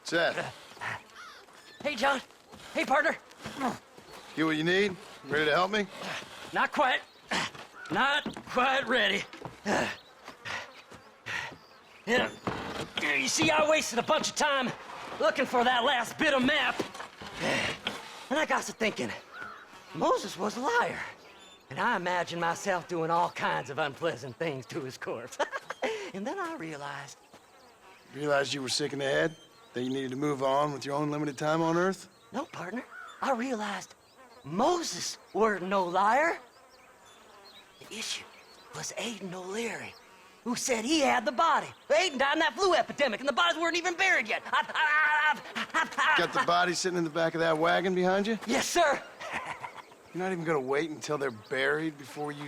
[SPEAKER 3] Seth,
[SPEAKER 9] Hey, John. Hey, partner.
[SPEAKER 3] get what you need? Ready to help me?
[SPEAKER 9] Not quite. Not quite ready. Yeah, you see, I wasted a bunch of time looking for that last bit of map. And I got to thinking, Moses was a liar. And I imagined myself doing all kinds of unpleasant things to his corpse. And then I realized...
[SPEAKER 3] Realized you were sick in the head? That you needed to move on with your own limited time on Earth?
[SPEAKER 9] No, partner. I realized Moses weren't no liar. The issue was Aiden O'Leary, who said he had the body. Aiden died in that flu epidemic, and the bodies weren't even buried yet.
[SPEAKER 3] Got the body sitting in the back of that wagon behind you?
[SPEAKER 9] Yes, sir.
[SPEAKER 3] You're not even gonna wait until they're buried before you...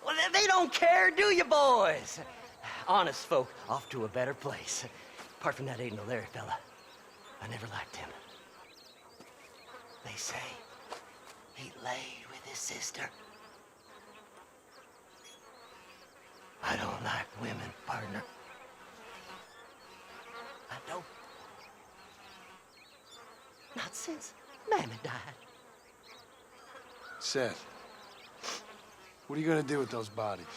[SPEAKER 9] Well, they don't care, do you, boys? Honest folk off to a better place. Apart from that Aiden O'Leary fella, I never liked him. They say he laid with his sister. I don't like women, partner. I don't. Not since Mammy died.
[SPEAKER 3] Seth, what are you gonna do with those bodies?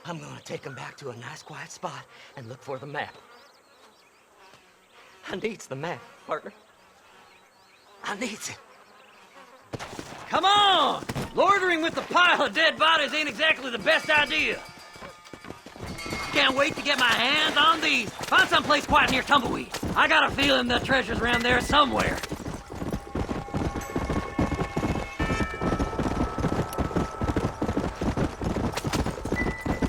[SPEAKER 9] I'm gonna take them back to a nice quiet spot and look for the map. I needs the map, partner. I needs it. Come on! Loitering with a pile of dead bodies ain't exactly the best idea. Can't wait to get my hands on these. Find someplace quiet near Tumbleweed. I got a feeling the treasure's around there somewhere.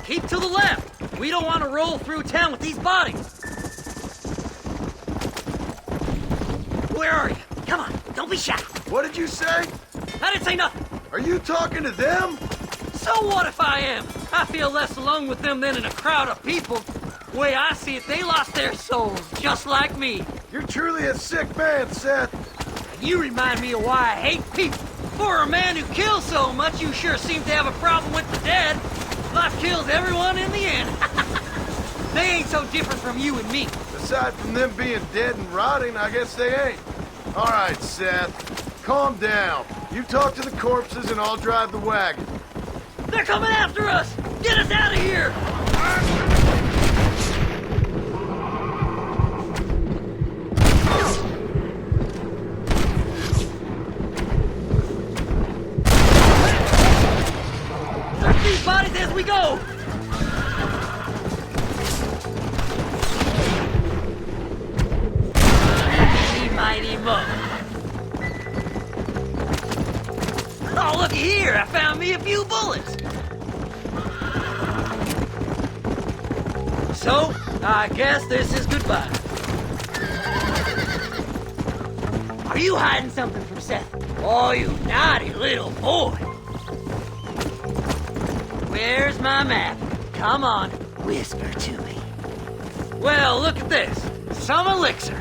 [SPEAKER 9] Keep to the left. We don't want to roll through town with these bodies. Where are you? Come on, don't be shy.
[SPEAKER 4] What did you say?
[SPEAKER 9] I didn't say nothing.
[SPEAKER 4] Are you talking to them?
[SPEAKER 9] So what if I am? I feel less alone with them than in a crowd of people. The way I see it, they lost their souls, just like me.
[SPEAKER 4] You're truly a sick man, Seth.
[SPEAKER 9] You remind me of why I hate people. For a man who kills so much, you sure seem to have a problem with the dead. Life kills everyone in the end. They ain't so different from you and me.
[SPEAKER 4] Aside from them being dead and rotting, I guess they ain't. All right, Seth. Calm down. You talk to the corpses and I'll drive the wagon.
[SPEAKER 9] They're coming after us! Get us out of here! Search these bodies as we go! Mighty mo. Oh, looky here! I found me a few bullets! So, I guess this is goodbye. Are you hiding something from Seth? Oh, you naughty little boy! Where's my map? Come on, whisper to me. Well, look at this. Some elixir.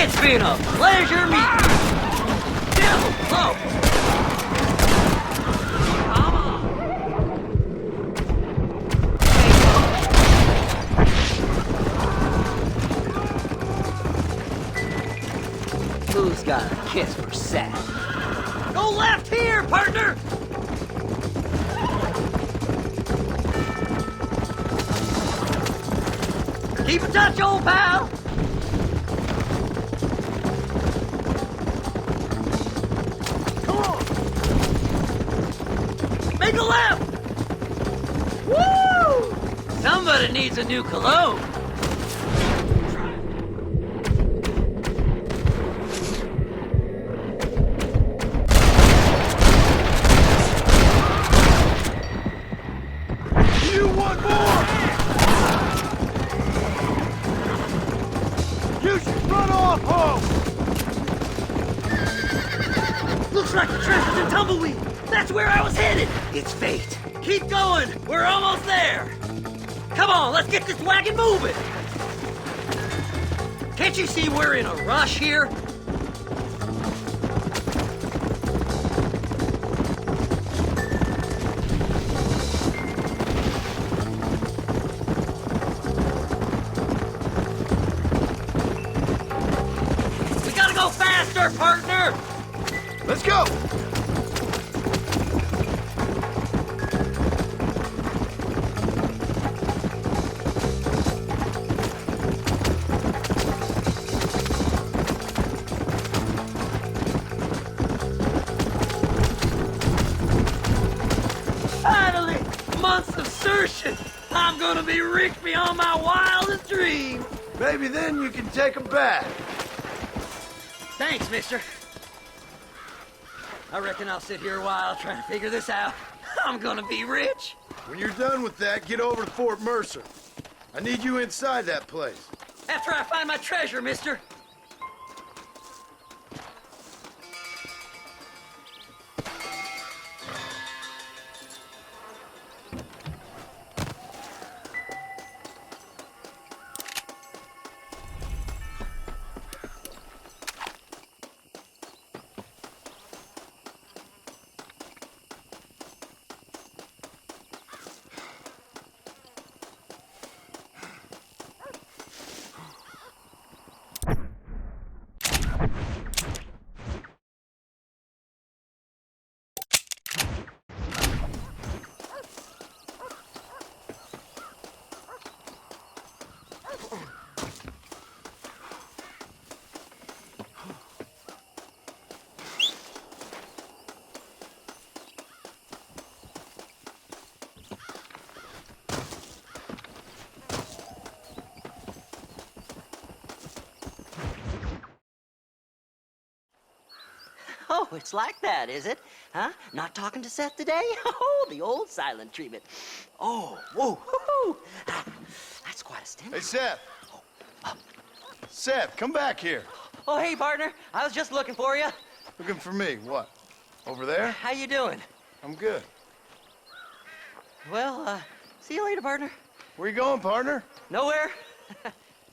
[SPEAKER 9] It's been a pleasure meeting you. Devil close. Come on. Who's got a kiss for Seth? Go left here, partner! Keep in touch, old pal! Make a left! Woo! Somebody needs a new cologne.
[SPEAKER 4] You want more? You should run off home!
[SPEAKER 9] Looks like the treasure's in Tumbleweed. That's where I was headed. It's fate. Keep going. We're almost there. Come on, let's get this wagon moving. Can't you see we're in a rush here? We gotta go faster, partner.
[SPEAKER 4] Let's go!
[SPEAKER 9] Finally! Months of searching! I'm gonna be rich beyond my wildest dreams!
[SPEAKER 4] Maybe then you can take them back.
[SPEAKER 9] Thanks, mister. I reckon I'll sit here a while trying to figure this out. I'm gonna be rich.
[SPEAKER 3] When you're done with that, get over to Fort Mercer. I need you inside that place.
[SPEAKER 9] After I find my treasure, mister. it's like that, is it? Huh? Not talking to Seth today? Oh, the old silent treatment. Oh, whoa, whoo-hoo. That's quite a stint.
[SPEAKER 3] Hey, Seth. Seth, come back here.
[SPEAKER 9] Oh, hey, partner. I was just looking for you.
[SPEAKER 3] Looking for me, what? Over there?
[SPEAKER 9] How you doing?
[SPEAKER 3] I'm good.
[SPEAKER 9] Well, see you later, partner.
[SPEAKER 3] Where you going, partner?
[SPEAKER 9] Nowhere.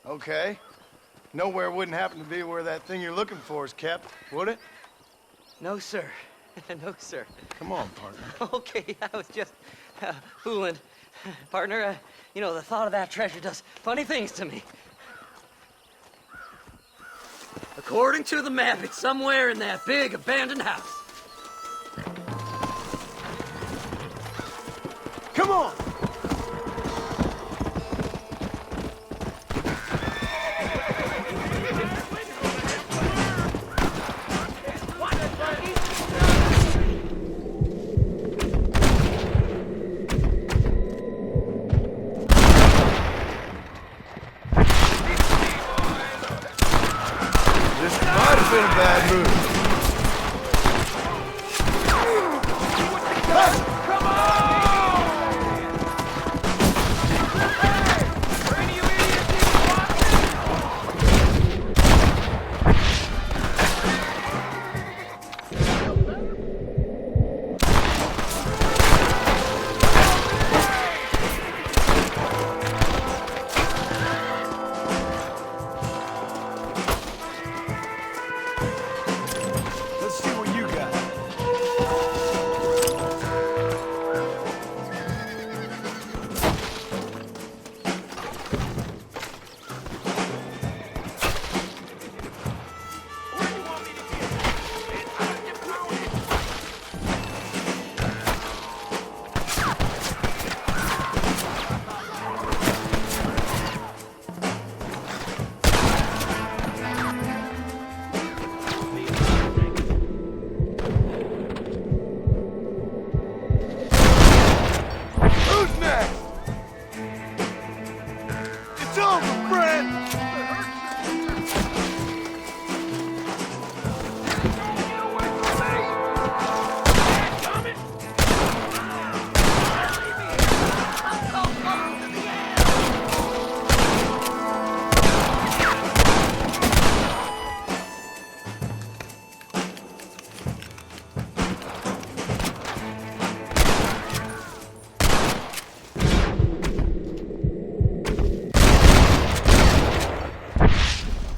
[SPEAKER 3] Okay. Nowhere wouldn't happen to be where that thing you're looking for is kept, would it?
[SPEAKER 9] No, sir. No, sir.
[SPEAKER 3] Come on, partner.
[SPEAKER 9] Okay, I was just fooling. Partner, you know, the thought of that treasure does funny things to me. According to the map, it's somewhere in that big abandoned house.
[SPEAKER 4] Come on!
[SPEAKER 3] This might have been a bad move.
[SPEAKER 4] Let's see what you got. Who's next? It's over, friend!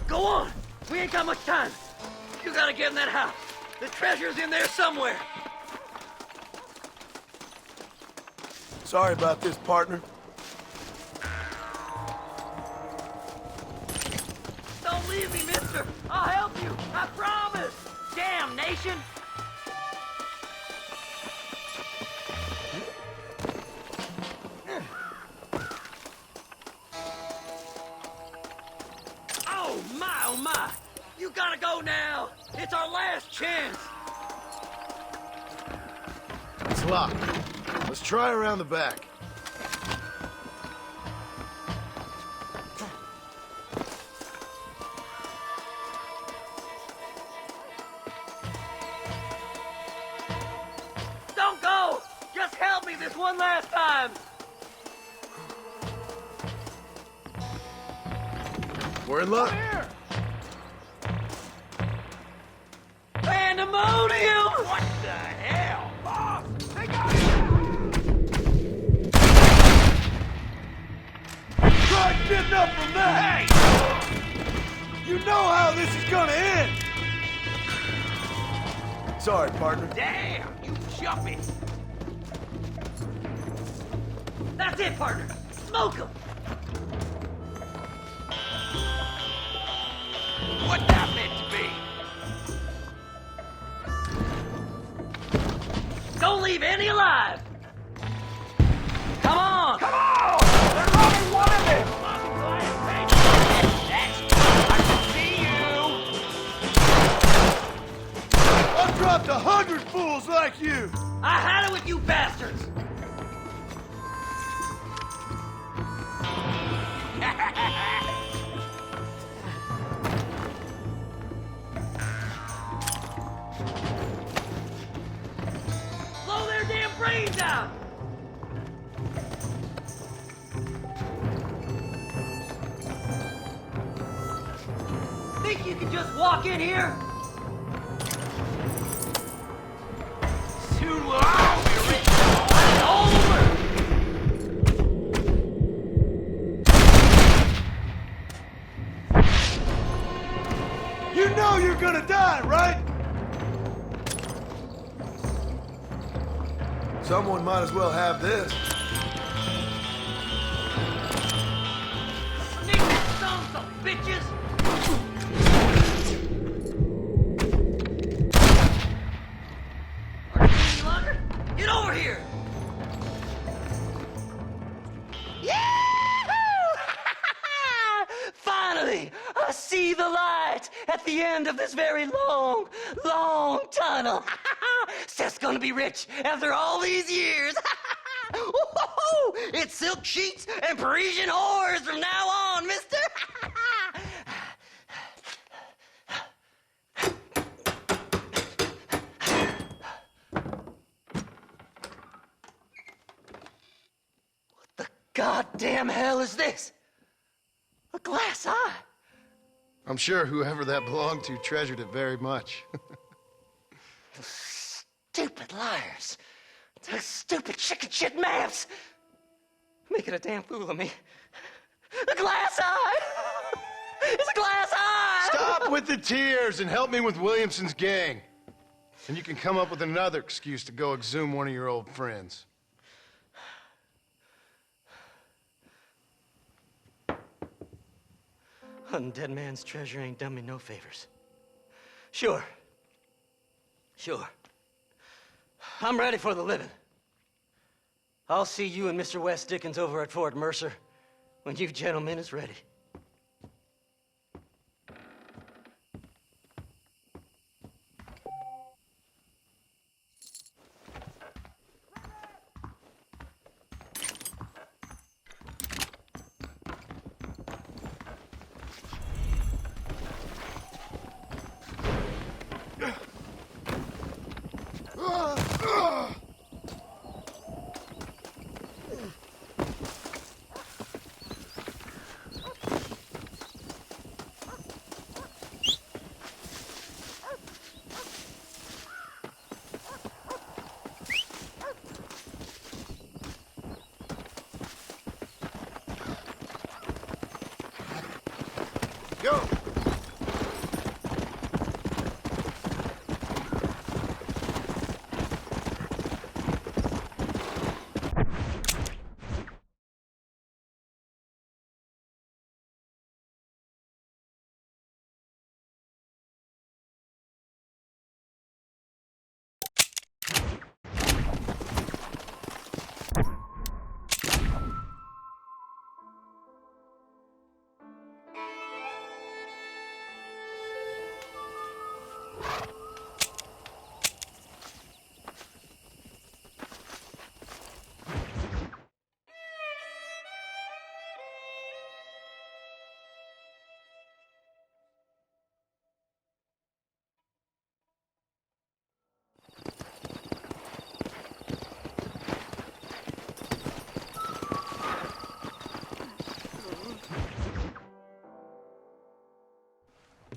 [SPEAKER 9] Go on! We ain't got much time. You gotta get in that house. The treasure's in there somewhere.
[SPEAKER 4] Sorry about this, partner.
[SPEAKER 9] Don't leave me, mister. I'll help you. I promise. Damnation. Oh my. You gotta go now. It's our last chance.
[SPEAKER 3] It's locked. Let's try around the back.
[SPEAKER 9] Don't go. Just help me this one last time.
[SPEAKER 3] We're in luck.
[SPEAKER 9] Pandemonium!
[SPEAKER 8] What the hell? Boss, they got
[SPEAKER 4] Try getting up from that! Hey! You know how this is gonna end! Sorry, partner.
[SPEAKER 8] Damn, you jumpy.
[SPEAKER 9] That's it, partner. Smoke him.
[SPEAKER 8] What that meant to be?
[SPEAKER 9] Don't leave any alive. Come on.
[SPEAKER 8] Come on! There's only one of them! That's good. I can see you!
[SPEAKER 4] I've dropped 100 fools like you!
[SPEAKER 9] I had it with you bastards. brains out! Think you can just walk in here? Soon will all be rich and over!
[SPEAKER 4] You know you're gonna die, right? Someone might as well have this.
[SPEAKER 9] Sneaky sons of bitches! Are you any longer? Get over here! Finally, I see the light at the end of this very long, long tunnel. Seth's gonna be rich after all these years. It's silk sheets and Parisian whores from now on, mister. What the goddamn hell is this? A glass eye?
[SPEAKER 3] I'm sure whoever that belonged to treasured it very much.
[SPEAKER 9] Stupid liars. Those stupid chicken shit maps. Making a damn fool of me. A glass eye! It's a glass eye!
[SPEAKER 3] Stop with the tears and help me with Williamson's gang. And you can come up with another excuse to go exhume one of your old friends.
[SPEAKER 9] Hunting dead man's treasure ain't done me no favors. Sure. I'm ready for the living. I'll see you and Mr. West Dickens over at Fort Mercer when you gentlemen is ready.
[SPEAKER 4] Go!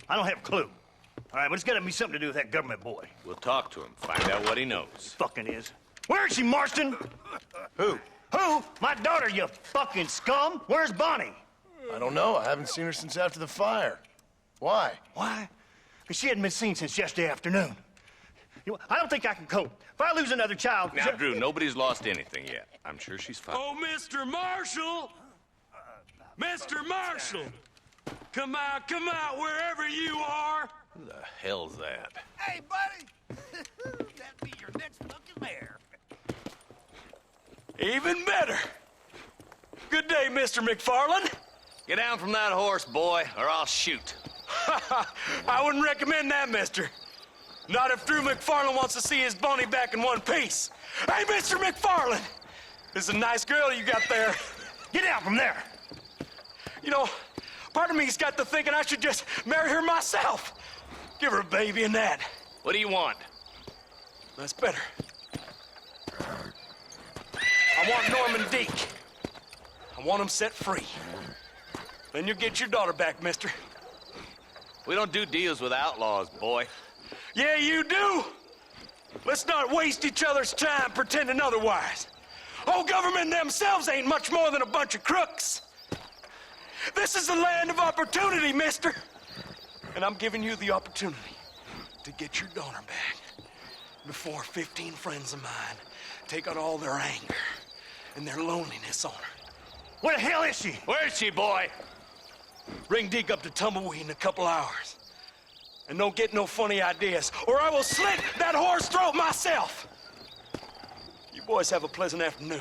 [SPEAKER 12] I don't have a clue. All right, but it's gotta be something to do with that government boy.
[SPEAKER 8] We'll talk to him, find out what he knows.
[SPEAKER 12] Fucking is. Where is she, Marston?
[SPEAKER 3] Who?
[SPEAKER 12] Who? My daughter, you fucking scum. Where's Bonnie?
[SPEAKER 3] I don't know. I haven't seen her since after the fire. Why?
[SPEAKER 12] Why? Because she hadn't been seen since yesterday afternoon. You know, I don't think I can cope. If I lose another child...
[SPEAKER 8] Now, Drew, nobody's lost anything yet. I'm sure she's fine.
[SPEAKER 1] Oh, Mr. Marshall! Mr. Marshall! Come out, wherever you are!
[SPEAKER 8] Who the hell's that?
[SPEAKER 7] Hey, buddy! That'd be your next fucking mare.
[SPEAKER 1] Even better! Good day, Mr. McFarland.
[SPEAKER 8] Get down from that horse, boy, or I'll shoot.
[SPEAKER 1] I wouldn't recommend that, mister. Not if Drew McFarland wants to see his Bonnie back in one piece. Hey, Mr. McFarland! This is a nice girl you got there.
[SPEAKER 12] Get down from there!
[SPEAKER 1] You know, part of me's got to thinking I should just marry her myself. Give her a baby and that.
[SPEAKER 8] What do you want?
[SPEAKER 1] That's better. I want Norman Deek. I want him set free. Then you'll get your daughter back, mister.
[SPEAKER 13] We don't do deals with outlaws, boy.
[SPEAKER 1] Yeah, you do. Let's not waste each other's time pretending otherwise. Old government themselves ain't much more than a bunch of crooks. This is the land of opportunity, mister. And I'm giving you the opportunity to get your daughter back before 15 friends of mine take out all their anger and their loneliness on her.
[SPEAKER 12] Where the hell is she?
[SPEAKER 13] Where is she, boy?
[SPEAKER 1] Bring Deke up to Tumbleweed in a couple hours. And don't get no funny ideas, or I will slit that whore's throat myself. You boys have a pleasant afternoon.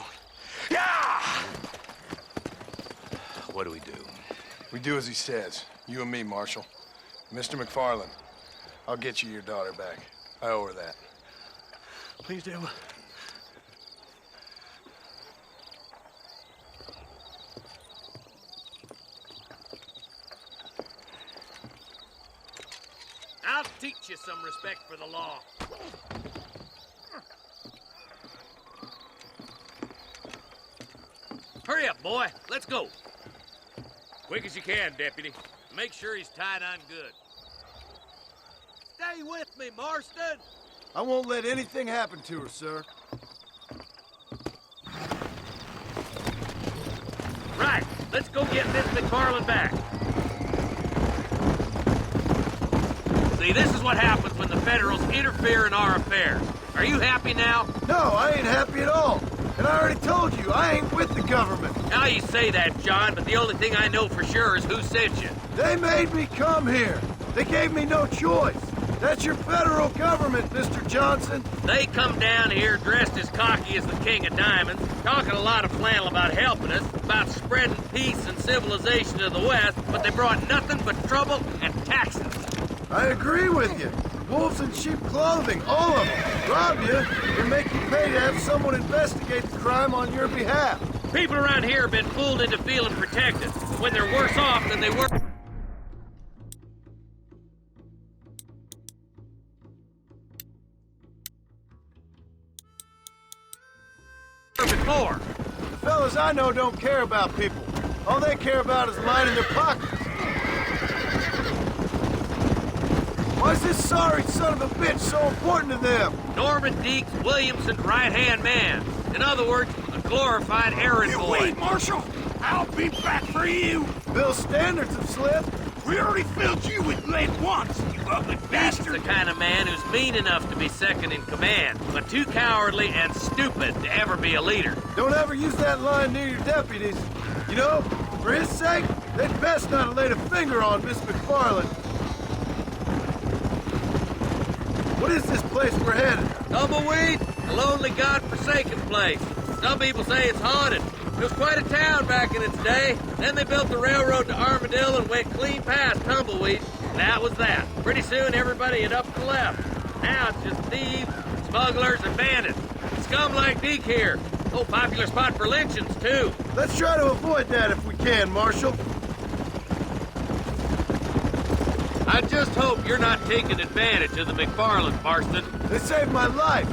[SPEAKER 1] Yeah!
[SPEAKER 13] What do we do?
[SPEAKER 3] We do as he says. You and me, Marshal. Mr. McFarland, I'll get you your daughter back. I owe her that.
[SPEAKER 12] Please do.
[SPEAKER 8] I'll teach you some respect for the law. Hurry up, boy. Let's go. Quick as you can, Deputy. Make sure he's tied on good. Stay with me, Marston.
[SPEAKER 4] I won't let anything happen to her, sir.
[SPEAKER 8] Right. Let's go get Miss McFarland back. See, this is what happens when the Federals interfere in our affairs. Are you happy now?
[SPEAKER 4] No, I ain't happy at all. And I already told you, I ain't with the government.
[SPEAKER 8] Now you say that, John, but the only thing I know for sure is who sent you.
[SPEAKER 4] They made me come here. They gave me no choice. That's your federal government, Mr. Johnson.
[SPEAKER 8] They come down here dressed as cocky as the King of Diamonds, talking a lot of flannel about helping us, about spreading peace and civilization to the West, but they brought nothing but trouble and taxes.
[SPEAKER 4] I agree with you. Wolves in sheep clothing, all of them. Rob you and make you pay to have someone investigate the crime on your behalf.
[SPEAKER 8] People around here have been fooled into feeling protected, when they're worse off than they were before.
[SPEAKER 4] The fellas I know don't care about people. All they care about is lining their pockets. Why is this sorry son of a bitch so important to them?
[SPEAKER 8] Norman Deeks Williamson's right-hand man. In other words, a glorified errand boy.
[SPEAKER 1] Wait, Marshal! I'll be back for you!
[SPEAKER 4] Bill's standards have slipped.
[SPEAKER 1] We already filled you with lead once, you ugly
[SPEAKER 8] Deeks
[SPEAKER 1] bastard!
[SPEAKER 8] the kind of man who's mean enough to be second in command, but too cowardly and stupid to ever be a leader.
[SPEAKER 4] Don't ever use that line near your deputies. You know, for his sake, they'd best not have laid a finger on Miss McFarland. What is this place we're headed?
[SPEAKER 8] Tumbleweed, a lonely, god-forsaken place. Some people say it's haunted. It was quite a town back in its day. Then they built the railroad to Armadillo and went clean past Tumbleweed. That was that. Pretty soon, everybody had up and left. Now it's just thieves, smugglers, and bandits. Scum like Deke here. Oh, popular spot for lynchings, too.
[SPEAKER 4] Let's try to avoid that if we can, Marshal.
[SPEAKER 8] I just hope you're not taking advantage of the McFarland, Marston.
[SPEAKER 4] They saved my life.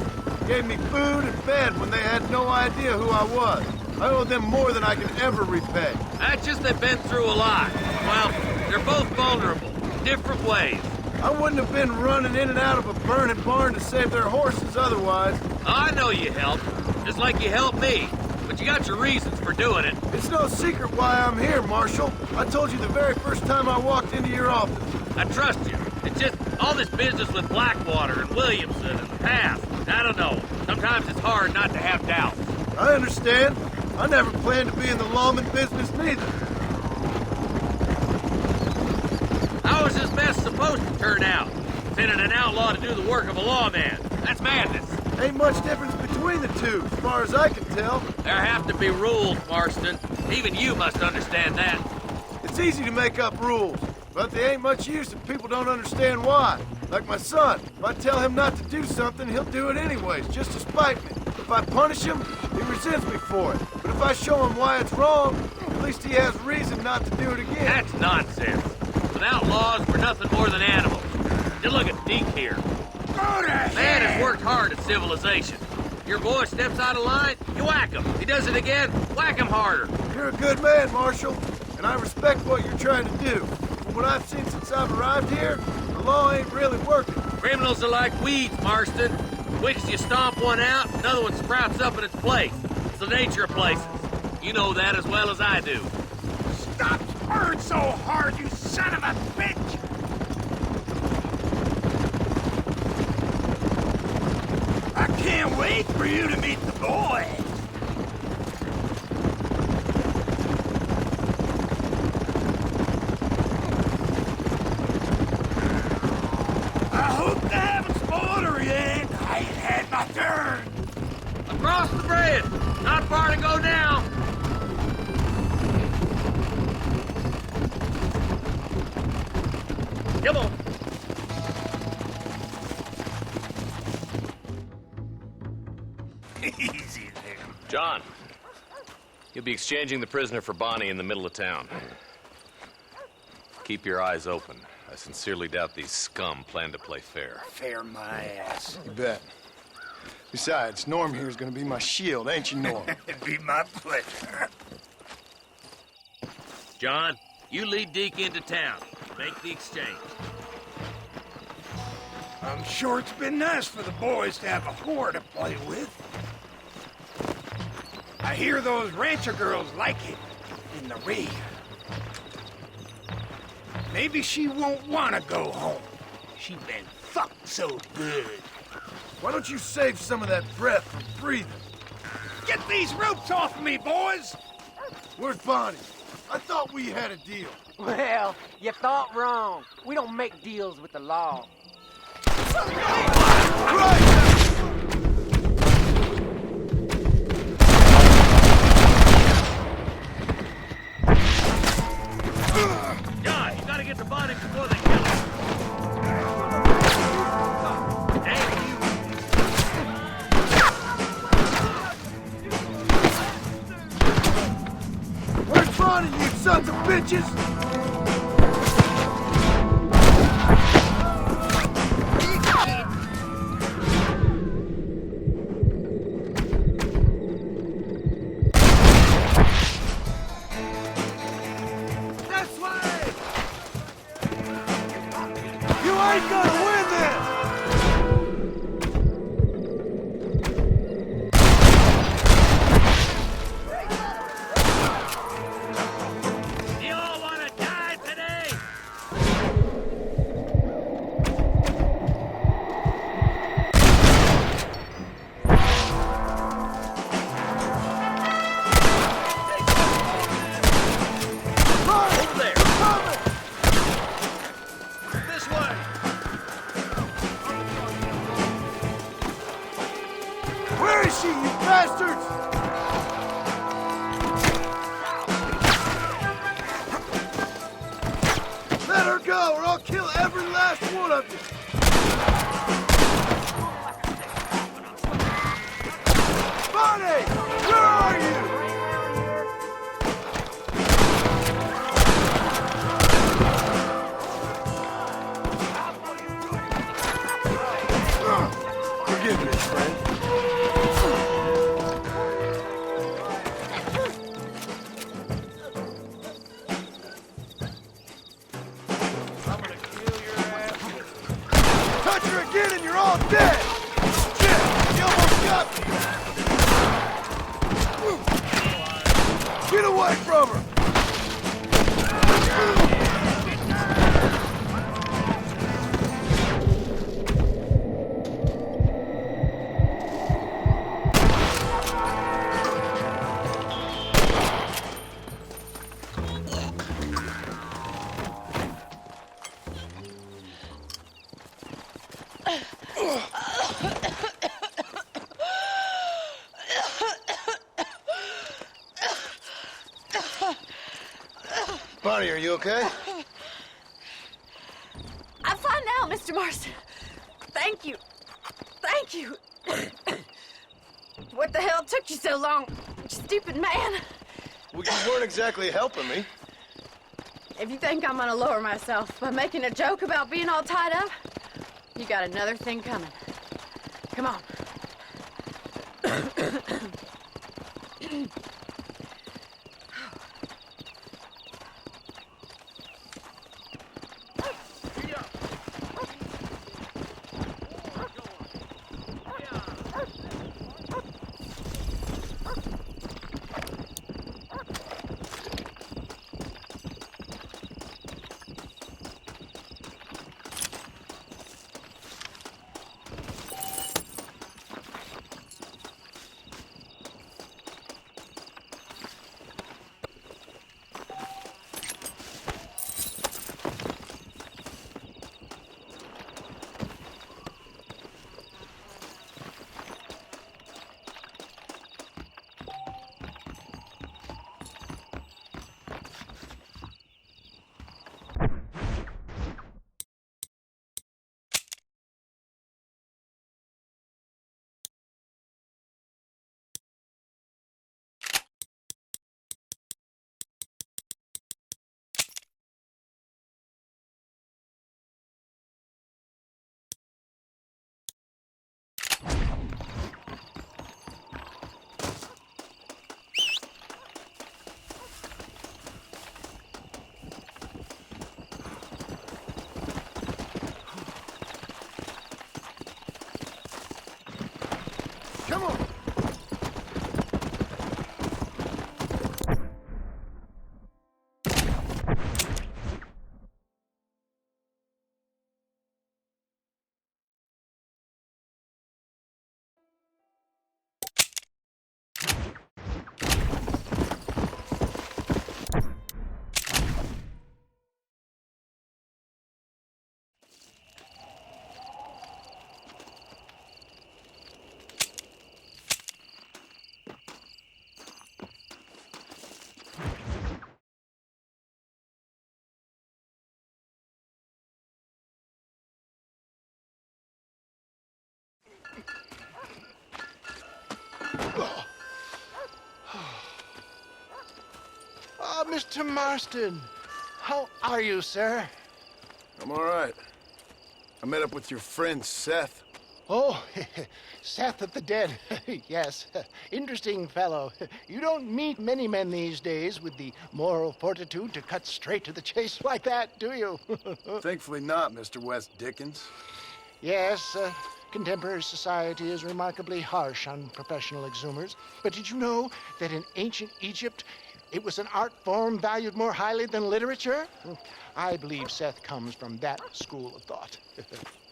[SPEAKER 4] Gave me food and bed when they had no idea who I was. I owe them more than I can ever repay.
[SPEAKER 8] That's just they've been through a lot. Well, they're both vulnerable, different ways.
[SPEAKER 4] I wouldn't have been running in and out of a burning barn to save their horses otherwise.
[SPEAKER 8] I know you helped, just like you helped me. But you got your reasons for doing it.
[SPEAKER 4] It's no secret why I'm here, Marshal. I told you the very first time I walked into your office.
[SPEAKER 8] I trust you. It's just all this business with Blackwater and Williamson and the past. I don't know. Sometimes it's hard not to have doubts.
[SPEAKER 4] I understand. I never planned to be in the lawman business neither.
[SPEAKER 8] How was this mess supposed to turn out? Sending an outlaw to do the work of a lawman. That's madness.
[SPEAKER 4] Ain't much difference between the two, as far as I can tell.
[SPEAKER 8] There have to be rules, Marston. Even you must understand that.
[SPEAKER 4] It's easy to make up rules, but they ain't much use if people don't understand why. Like my son. If I tell him not to do something, he'll do it anyways, just to spite me. If I punish him, he resents me for it. But if I show him why it's wrong, at least he has reason not to do it again.
[SPEAKER 8] That's nonsense. Without laws, we're nothing more than animals. Just look at Deke here. Man has worked hard at civilization.
[SPEAKER 13] Your boy steps out of line, you whack him. He does it again, whack him harder.
[SPEAKER 4] You're a good man, Marshal, and I respect what you're trying to do. From what I've seen since I've arrived here, the law ain't really working.
[SPEAKER 13] Criminals are like weeds, Marston. Quick as you stomp one out, another one sprouts up in its place. It's the nature of places. You know that as well as I do.
[SPEAKER 8] Stop spurring so hard, you son of a bitch! I can't wait for you to meet the boys. I hope they haven't spoiled her yet. I ain't had my turn.
[SPEAKER 13] Across the bridge! Not far to go now! Come on!
[SPEAKER 8] Easy there.
[SPEAKER 13] John, you'll be exchanging the prisoner for Bonnie in the middle of town. Keep your eyes open. I sincerely doubt these scum plan to play fair.
[SPEAKER 8] Fair my ass.
[SPEAKER 3] You bet. Besides, Norm here is gonna be my shield, ain't you, Norm?
[SPEAKER 8] It'd be my pleasure.
[SPEAKER 13] John, you lead Deke into town. Make the exchange.
[SPEAKER 8] I'm sure it's been nice for the boys to have a whore to play with. I hear those rancher girls like it in the rig. Maybe she won't want to go home. She been fucked so good.
[SPEAKER 4] Why don't you save some of that breath for breathing?
[SPEAKER 8] Get these ropes off of me, boys!
[SPEAKER 4] Where's Bonnie? I thought we had a deal.
[SPEAKER 14] Well, you thought wrong. We don't make deals with the law.
[SPEAKER 13] John, you gotta get to Bonnie before they kill her.
[SPEAKER 4] Where's Bonnie, you sons of bitches?
[SPEAKER 8] This way!
[SPEAKER 4] You ain't gonna win this!
[SPEAKER 13] You all wanna die today? Over there! This way!
[SPEAKER 4] Where is she, you bastards? Let her go, or I'll kill every last one of you! Bonnie! Where are you?
[SPEAKER 3] Forgive me, friend.
[SPEAKER 4] Touch her again and you're all dead! Shit! You almost got me! Get away from her!
[SPEAKER 3] Bonnie, are you okay?
[SPEAKER 11] I'm fine now, Mr. Marston. Thank you. Thank you. What the hell took you so long, stupid man?
[SPEAKER 3] Well, you weren't exactly helping me.
[SPEAKER 11] If you think I'm gonna lower myself by making a joke about being all tied up, you got another thing coming. Come on.
[SPEAKER 4] Come on!
[SPEAKER 5] Mr. Marston, how are you, sir?
[SPEAKER 4] I'm all right. I met up with your friend, Seth.
[SPEAKER 5] Oh, Seth of the Dead. Yes, interesting fellow. You don't meet many men these days with the moral fortitude to cut straight to the chase like that, do you?
[SPEAKER 4] Thankfully not, Mr. West Dickens.
[SPEAKER 5] Yes, contemporary society is remarkably harsh on professional exhumers. But did you know that in ancient Egypt, it was an art form valued more highly than literature? I believe Seth comes from that school of thought.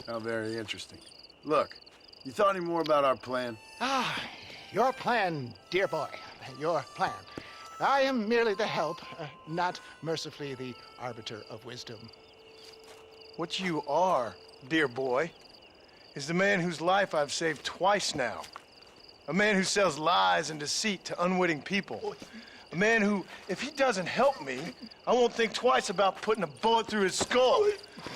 [SPEAKER 4] How very interesting. Look, you thought any more about our plan?
[SPEAKER 5] Ah, your plan, dear boy, your plan. I am merely the help, not mercifully the arbiter of wisdom.
[SPEAKER 3] What you are, dear boy, is the man whose life I've saved twice now. A man who sells lies and deceit to unwitting people. A man who, if he doesn't help me, I won't think twice about putting a bullet through his skull,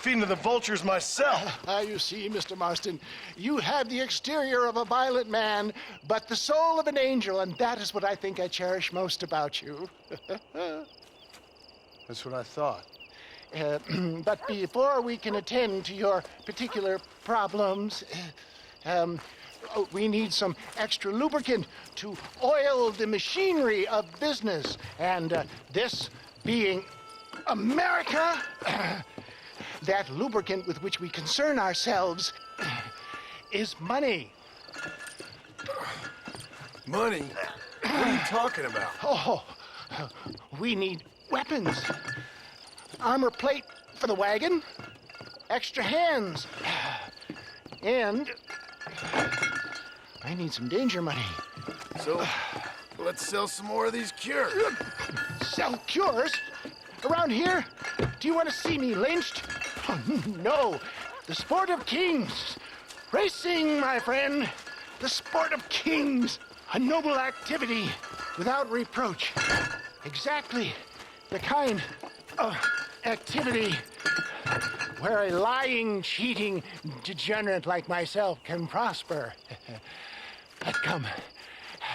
[SPEAKER 3] feeding to the vultures myself.
[SPEAKER 5] You see, Mr. Marston, you have the exterior of a violent man, but the soul of an angel, and that is what I think I cherish most about you.
[SPEAKER 3] That's what I thought.
[SPEAKER 5] But before we can attend to your particular problems, we need some extra lubricant to oil the machinery of business. And this being America, that lubricant with which we concern ourselves is money.
[SPEAKER 4] Money? What are you talking about?
[SPEAKER 5] Oh, we need weapons. Armor plate for the wagon, extra hands, and I need some danger money.
[SPEAKER 4] So, let's sell some more of these cures.
[SPEAKER 5] Sell cures? Around here? Do you want to see me lynched? Oh, no. The sport of kings. Racing, my friend. The sport of kings. A noble activity without reproach. Exactly the kind of activity where a lying, cheating degenerate like myself can prosper. But come,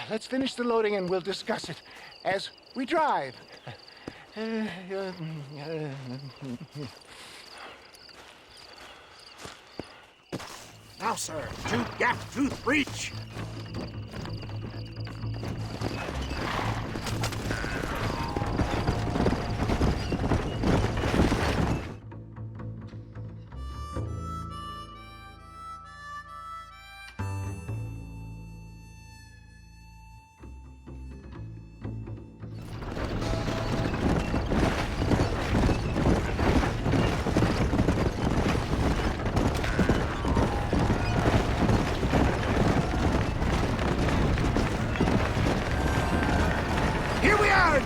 [SPEAKER 5] let's finish the loading and we'll discuss it as we drive.
[SPEAKER 6] Now, sir, tooth gap, tooth breach.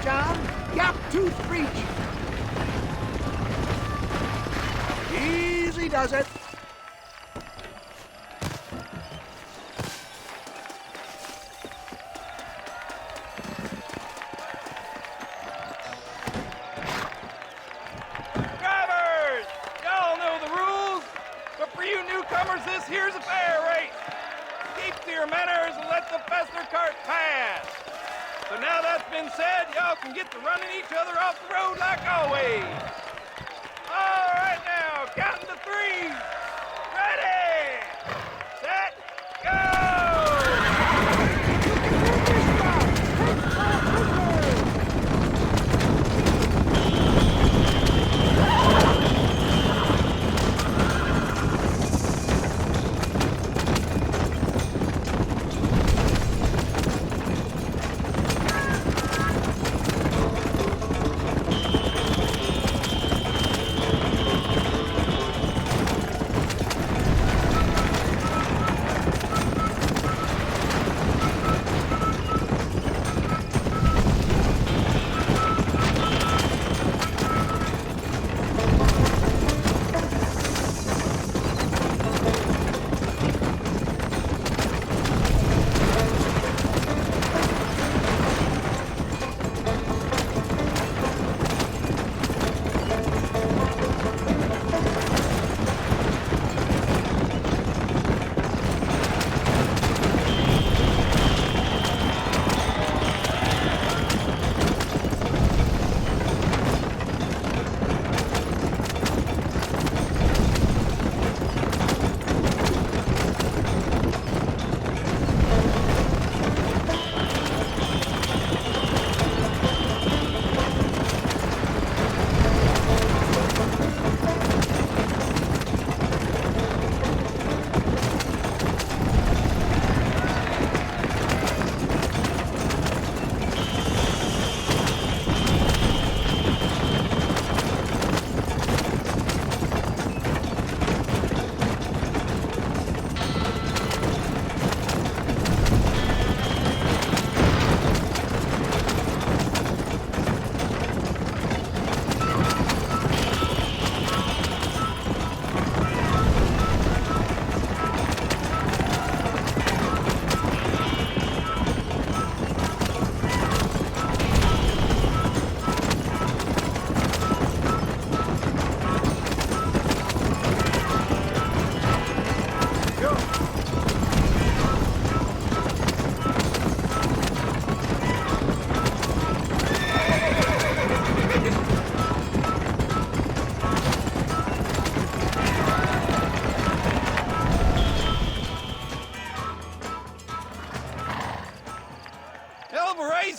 [SPEAKER 6] John. Gap tooth breach. Easy does it.
[SPEAKER 15] Drivers! Y'all know the rules, but for you newcomers, this here's a fair race. Keep to your manners and let the faster cart pass. So now that's been said, y'all can get to running each other off the road like always. All right now, counting to 3. Ready, set, go!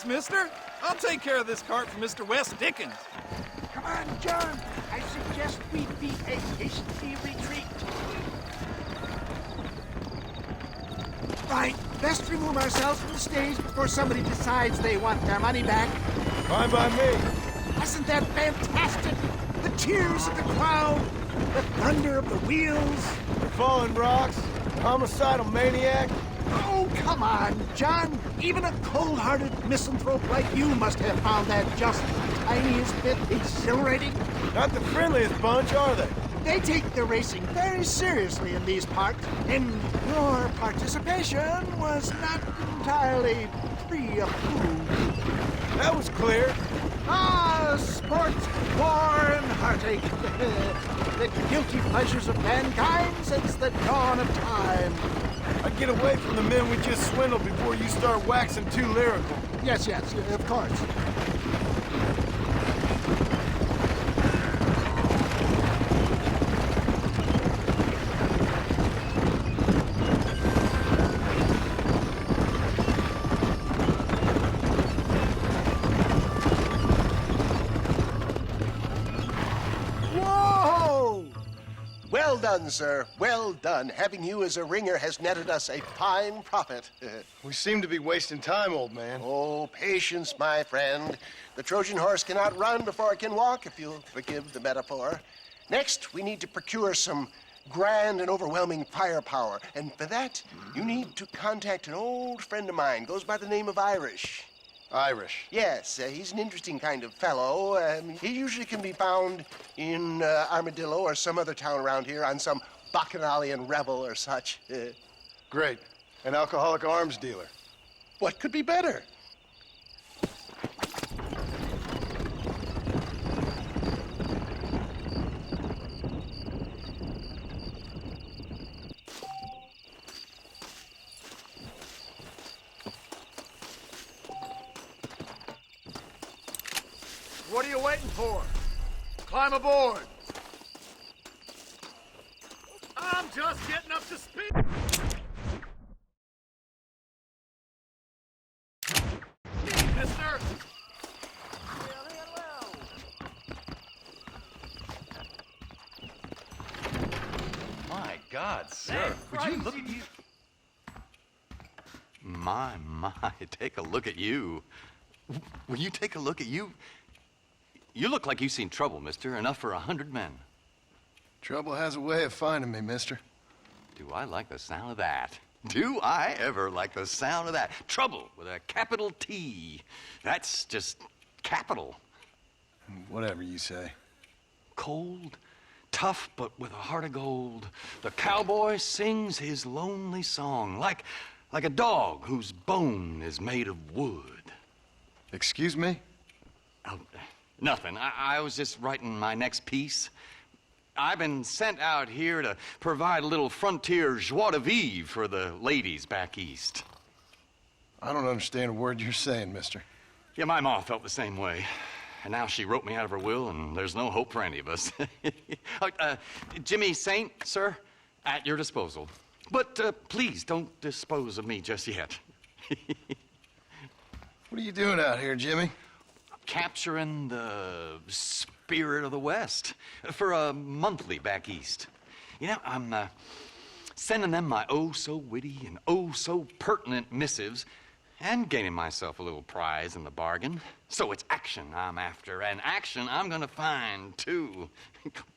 [SPEAKER 15] Mister. I'll take care of this cart for Mr. West Dickens.
[SPEAKER 6] Come on, John. I suggest we beat a hasty retreat. Right. Best remove ourselves from the stage before somebody decides they want their money back.
[SPEAKER 3] Fine by me.
[SPEAKER 6] Wasn't that fantastic? The cheers of the crowd, the thunder of the wheels.
[SPEAKER 3] The falling rocks, the homicidal maniac.
[SPEAKER 6] Oh, come on, John. Even a cold-hearted misanthrope like you must have found that just the tiniest bit exhilarating.
[SPEAKER 3] Not the friendliest bunch, are they?
[SPEAKER 6] They take the racing very seriously in these parts, and your participation was not entirely pre-approved.
[SPEAKER 3] That was clear.
[SPEAKER 6] Ah, sports, war, and heartache. The guilty pleasures of mankind since the dawn of time.
[SPEAKER 3] I'd get away from the men we just swindled before you start waxing too lyrical.
[SPEAKER 6] Yes, of course.
[SPEAKER 16] Well done, sir. Well done. Having you as a ringer has netted us a fine profit.
[SPEAKER 3] We seem to be wasting time, old man.
[SPEAKER 16] Oh, patience, my friend. The Trojan horse cannot run before it can walk, if you'll forgive the metaphor. Next, we need to procure some grand and overwhelming firepower. And for that, you need to contact an old friend of mine. Goes by the name of Irish.
[SPEAKER 3] Irish.
[SPEAKER 16] Yes, he's an interesting kind of fellow. He usually can be found in Armadillo or some other town around here on some bacchanalian revel or such.
[SPEAKER 3] Great. An alcoholic arms dealer.
[SPEAKER 16] What could be better?
[SPEAKER 4] What are you waiting for? Climb aboard. I'm just getting up to speed. Mister.
[SPEAKER 17] My God, sir. Would you look at you? My, take a look at you. Will you take a look at you? You look like you've seen trouble, mister. Enough for 100 men.
[SPEAKER 3] Trouble has a way of finding me, mister.
[SPEAKER 17] Do I like the sound of that? Do I ever like the sound of that? Trouble with a capital T. That's just capital.
[SPEAKER 3] Whatever you say.
[SPEAKER 17] Cold, tough, but with a heart of gold. The cowboy sings his lonely song like a dog whose bone is made of wood.
[SPEAKER 3] Excuse me?
[SPEAKER 17] Oh, nothing. I was just writing my next piece. I've been sent out here to provide a little frontier joie de vivre for the ladies back east.
[SPEAKER 3] I don't understand a word you're saying, mister.
[SPEAKER 17] Yeah, my ma felt the same way. And now she wrote me out of her will, and there's no hope for any of us. Jimmy Saint, sir, at your disposal. But please don't dispose of me just yet.
[SPEAKER 3] What are you doing out here, Jimmy?
[SPEAKER 17] Capturing the spirit of the West for a monthly back east. You know, I'm sending them my oh-so-witty and oh-so-pertinent missives and gaining myself a little prize in the bargain. So it's action I'm after, and action I'm gonna find, too.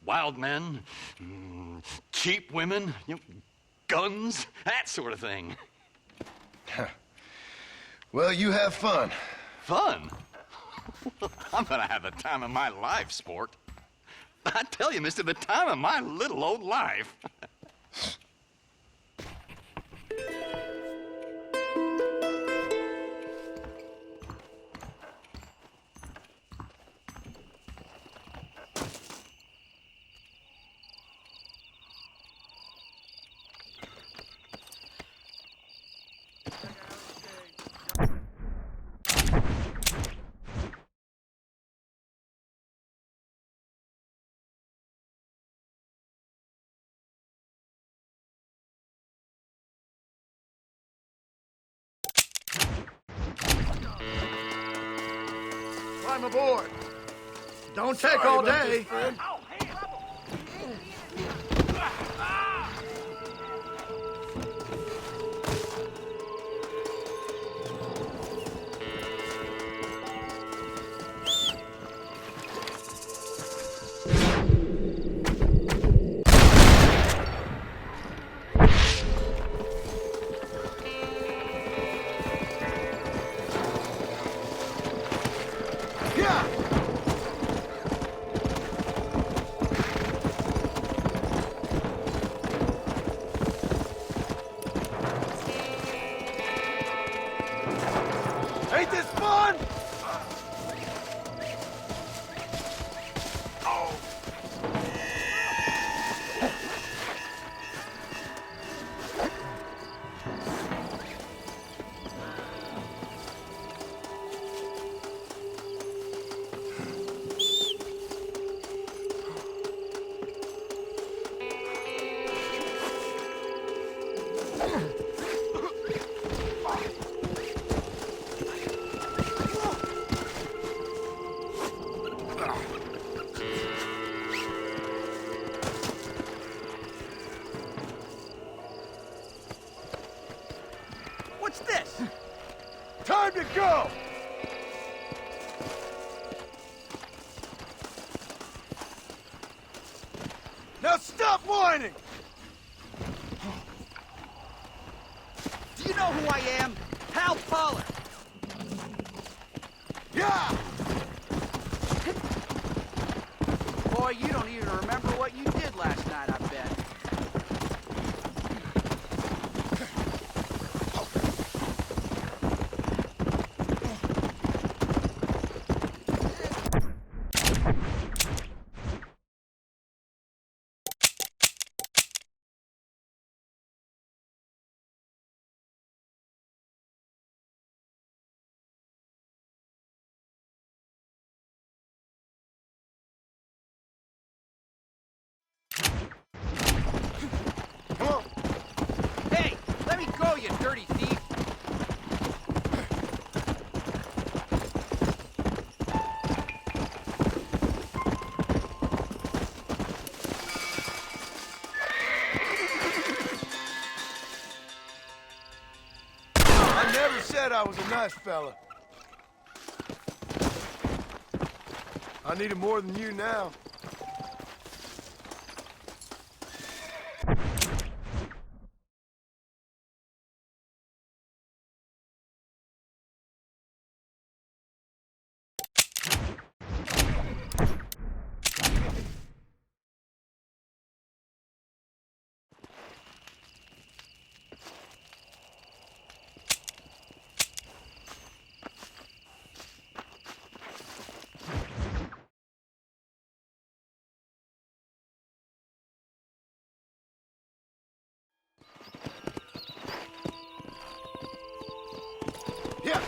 [SPEAKER 17] Wild men, cheap women, you know, guns, that sort of thing.
[SPEAKER 3] Well, you have fun.
[SPEAKER 17] Fun? I'm gonna have the time of my life, sport. I tell you, mister, the time of my little old life.
[SPEAKER 4] Climb aboard. Don't take all day. Ain't this fun?
[SPEAKER 10] What's this?
[SPEAKER 4] Time to go! Now stop whining!
[SPEAKER 10] Do you know who I am? Hal Pollard.
[SPEAKER 4] Yeah!
[SPEAKER 6] Boy, you don't even remember what you did last night, I bet. Hey, let me go, you dirty thief!
[SPEAKER 4] I never said I was a nice fella. I need it more than you now. Yeah.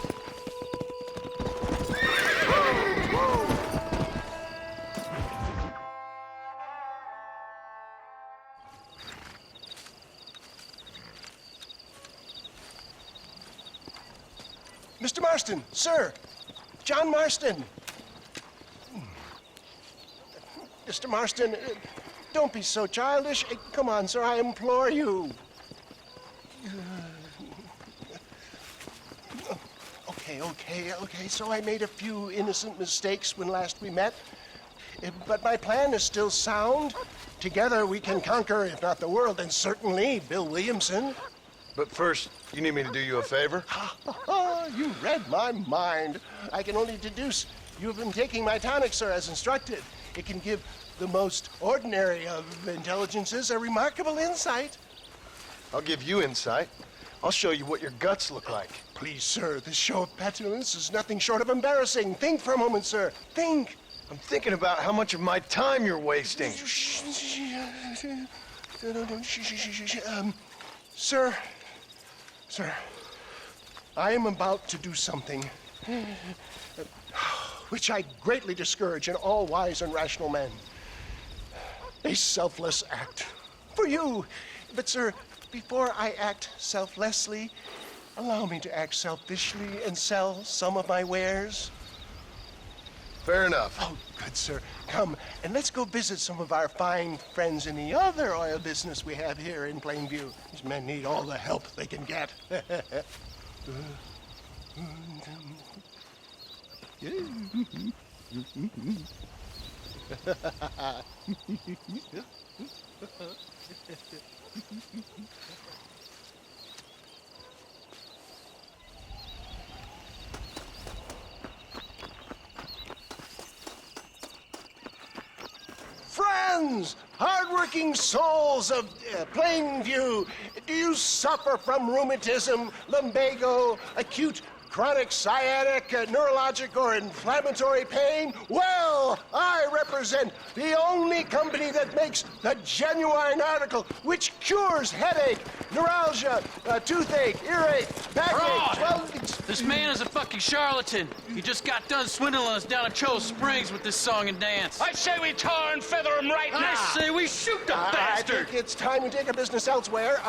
[SPEAKER 16] Mr. Marston, sir. John Marston. Mr. Marston, don't be so childish. Come on, sir, I implore you. Okay, so I made a few innocent mistakes when last we met. But my plan is still sound. Together we can conquer, if not the world, then certainly Bill Williamson.
[SPEAKER 3] But first, you need me to do you a favor?
[SPEAKER 16] You read my mind. I can only deduce you've been taking my tonic, sir, as instructed. It can give the most ordinary of intelligences a remarkable insight.
[SPEAKER 3] I'll give you insight. I'll show you what your guts look like.
[SPEAKER 16] Please, sir, this show of petulance is nothing short of embarrassing. Think for a moment, sir. Think.
[SPEAKER 3] I'm thinking about how much of my time you're wasting.
[SPEAKER 16] Sir, I am about to do something which I greatly discourage in all wise and rational men. A selfless act for you. But, sir, before I act selflessly, allow me to act selfishly and sell some of my wares.
[SPEAKER 3] Fair enough.
[SPEAKER 16] Oh, good, sir. Come, and let's go visit some of our fine friends in the other oil business we have here in Plainview. These men need all the help they can get. Friends, hardworking souls of Plainview, do you suffer from rheumatism, lumbago, acute chronic sciatic, neurologic, or inflammatory pain? Well, I represent the only company that makes the genuine article which cures headache, neuralgia, toothache, earache, backache. Well,
[SPEAKER 18] this man is a fucking charlatan. He just got done swindling us down at Cho Springs with this song and dance.
[SPEAKER 8] I say we tar and feather him right now.
[SPEAKER 18] I say we shoot the bastard.
[SPEAKER 16] I think it's time we take our business elsewhere.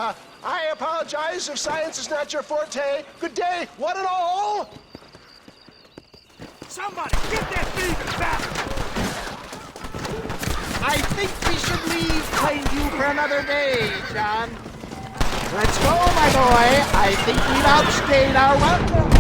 [SPEAKER 16] I apologize if science is not your forte. Good day, one and all.
[SPEAKER 8] Somebody get that thieving bastard!
[SPEAKER 6] I think we should leave Plainview for another day, John. Let's go, my boy. I think we've outstayed our welcome.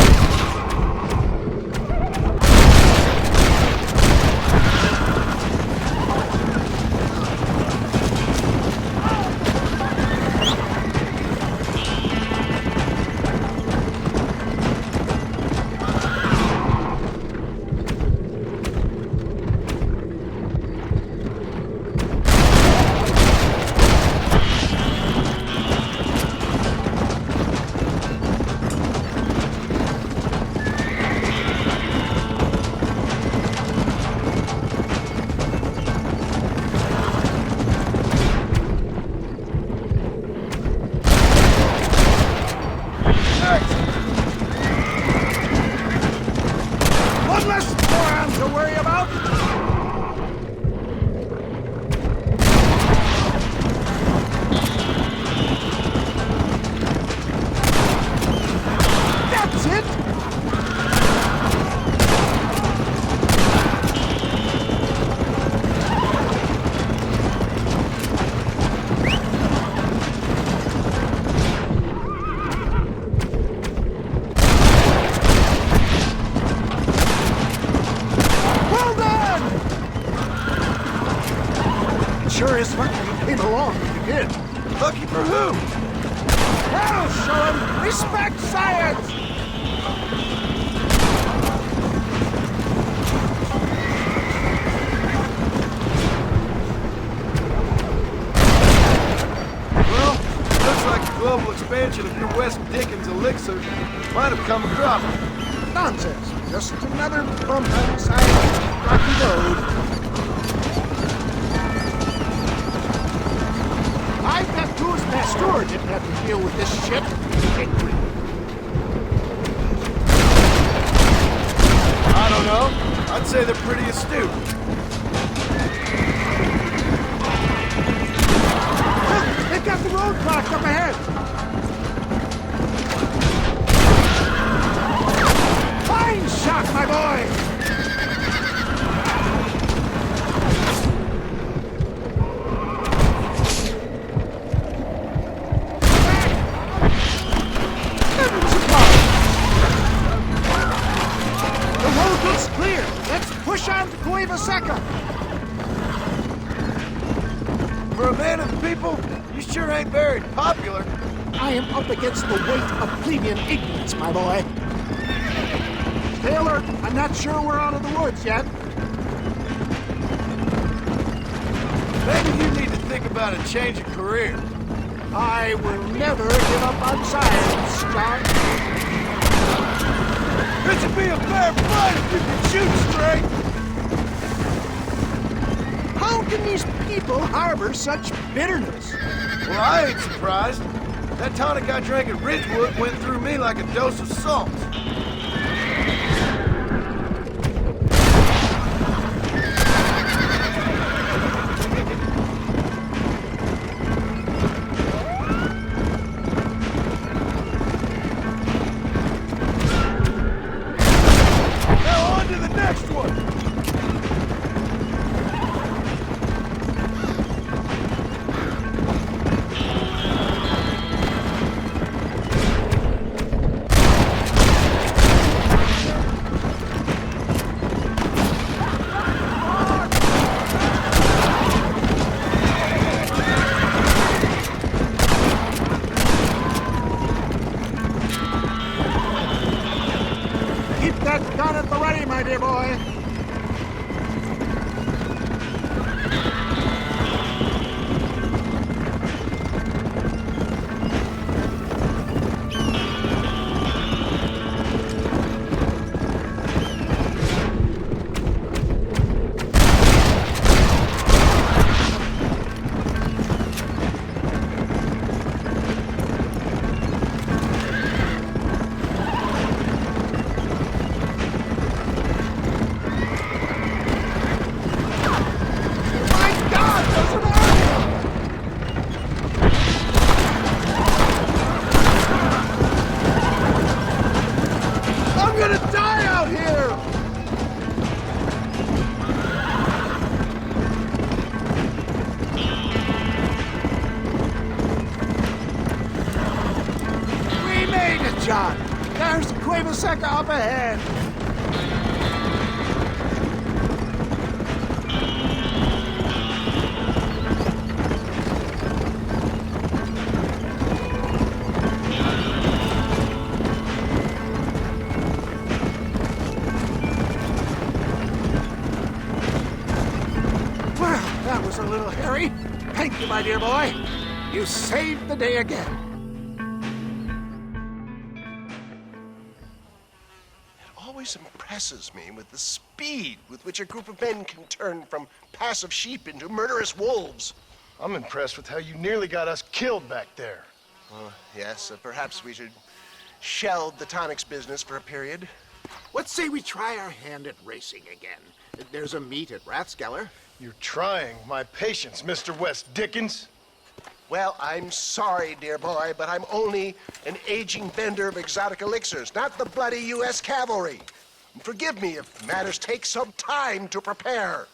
[SPEAKER 6] One less moron to worry about! That's it! Sure is lucky you came along when you did.
[SPEAKER 4] Lucky for who?
[SPEAKER 6] Well, show him respect science!
[SPEAKER 4] Well, looks like the global expansion of your West Dickens elixir might have come a crop.
[SPEAKER 6] Nonsense. Just another bump on the side of the rocky road. I bet Goose Pasteur didn't have to deal with this shit.
[SPEAKER 4] I don't know. I'd say they're pretty astute.
[SPEAKER 6] Look, they've got the road blocked up ahead. Fine shot, my boy! Push on to Cueva Seca!
[SPEAKER 4] For a man of the people, you sure ain't very popular.
[SPEAKER 6] I am up against the weight of plebeian ignorance, my boy. Stay alert. I'm not sure we're out of the woods yet.
[SPEAKER 4] Maybe you need to think about a change of career.
[SPEAKER 6] I will never give up on science, John.
[SPEAKER 4] This would be a fair fight if you could shoot straight!
[SPEAKER 6] How can these people harbor such bitterness?
[SPEAKER 4] Well, I ain't surprised. That tonic I drank at Ridgewood went through me like a dose of salt. Now on to the next one!
[SPEAKER 6] Gun at the ready, my dear boy. John. There's the Cueva Seca up ahead. Well, that was a little hairy. Thank you, my dear boy. You saved the day again.
[SPEAKER 16] Always impresses me with the speed with which a group of men can turn from passive sheep into murderous wolves.
[SPEAKER 3] I'm impressed with how you nearly got us killed back there.
[SPEAKER 16] Yes, perhaps we should shelve the tonics business for a period.
[SPEAKER 6] Let's say we try our hand at racing again. There's a meet at Rathskeller.
[SPEAKER 3] You're trying my patience, Mr. West Dickens.
[SPEAKER 16] Well, I'm sorry, dear boy, but I'm only an aging vendor of exotic elixirs, not the bloody U.S. cavalry. Forgive me if matters take some time to prepare.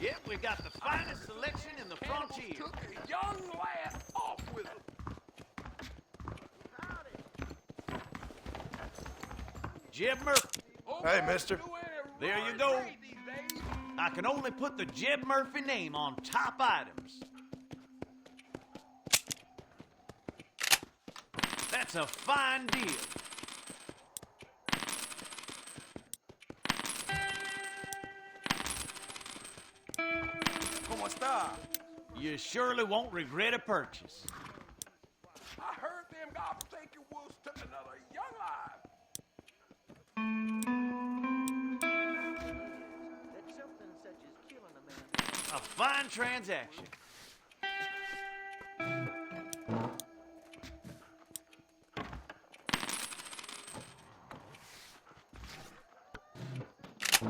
[SPEAKER 10] Yep, we got the finest selection in the frontier.
[SPEAKER 15] Took a young lad off with him.
[SPEAKER 10] Jeb Murphy.
[SPEAKER 3] Hey, mister.
[SPEAKER 10] There you go. I can only put the Jeb Murphy name on top items. That's a fine deal.
[SPEAKER 15] ¿Cómo está?
[SPEAKER 10] You surely won't regret a purchase.
[SPEAKER 15] I heard them gobble-taking wolves took another young life.
[SPEAKER 10] That's something such as killing a man. A fine transaction.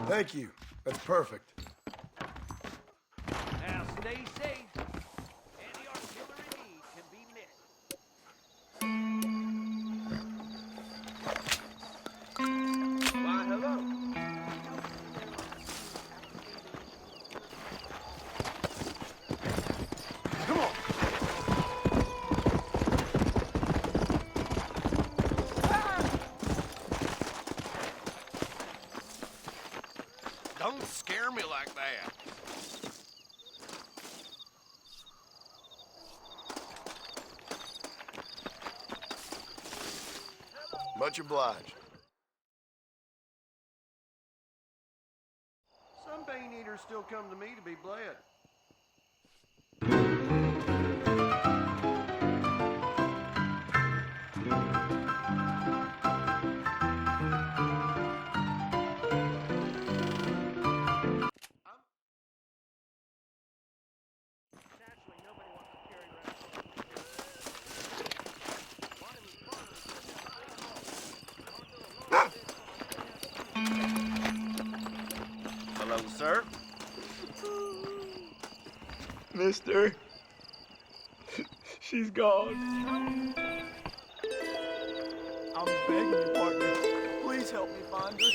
[SPEAKER 3] Thank you. That's perfect.
[SPEAKER 10] Now stay safe. Any artillery need can be met.
[SPEAKER 15] Why, hello.
[SPEAKER 3] Come on.
[SPEAKER 15] Don't scare me like that.
[SPEAKER 3] Much obliged.
[SPEAKER 4] Some pain eaters still come to me to be bled.
[SPEAKER 15] Hello, sir.
[SPEAKER 1] Mister, she's gone.
[SPEAKER 15] I'm begging you, partner. Please help me find her.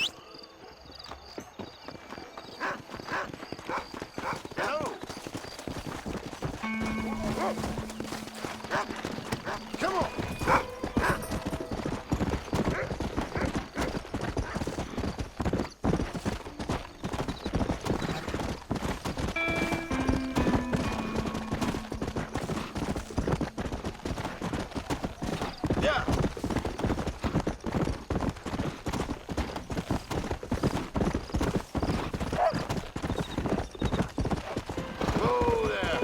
[SPEAKER 3] Come on.
[SPEAKER 15] Yeah.
[SPEAKER 3] Whoa there.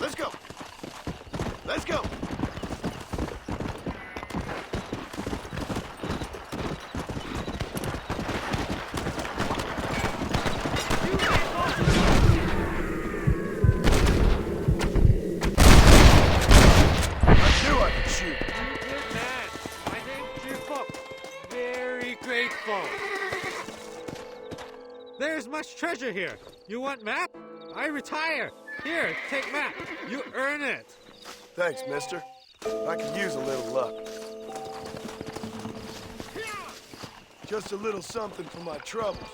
[SPEAKER 4] Let's go. Let's go.
[SPEAKER 19] There's much treasure here. You want map? I retire. Here, take map. You earn it.
[SPEAKER 4] Thanks, mister. I could use a little luck. Just a little something for my troubles.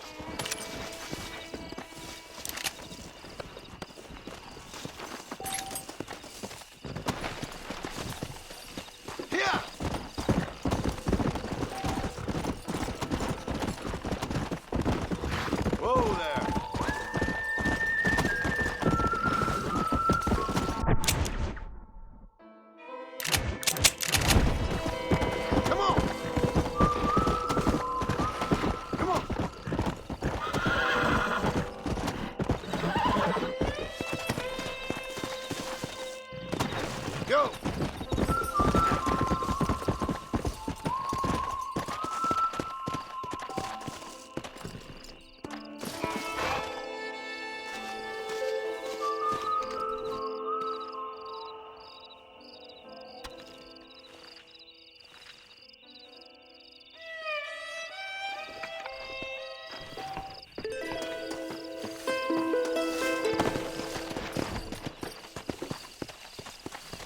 [SPEAKER 4] Whoa there. Come on. Come on. Go.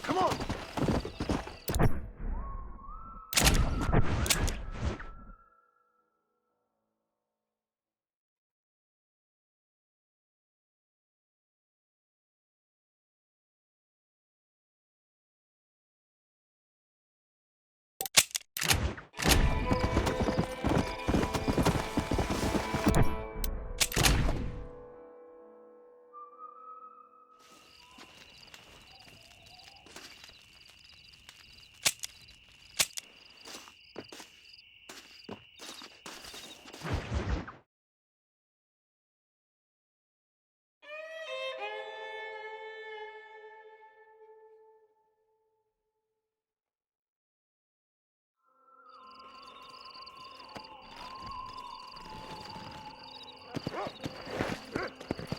[SPEAKER 4] Come on.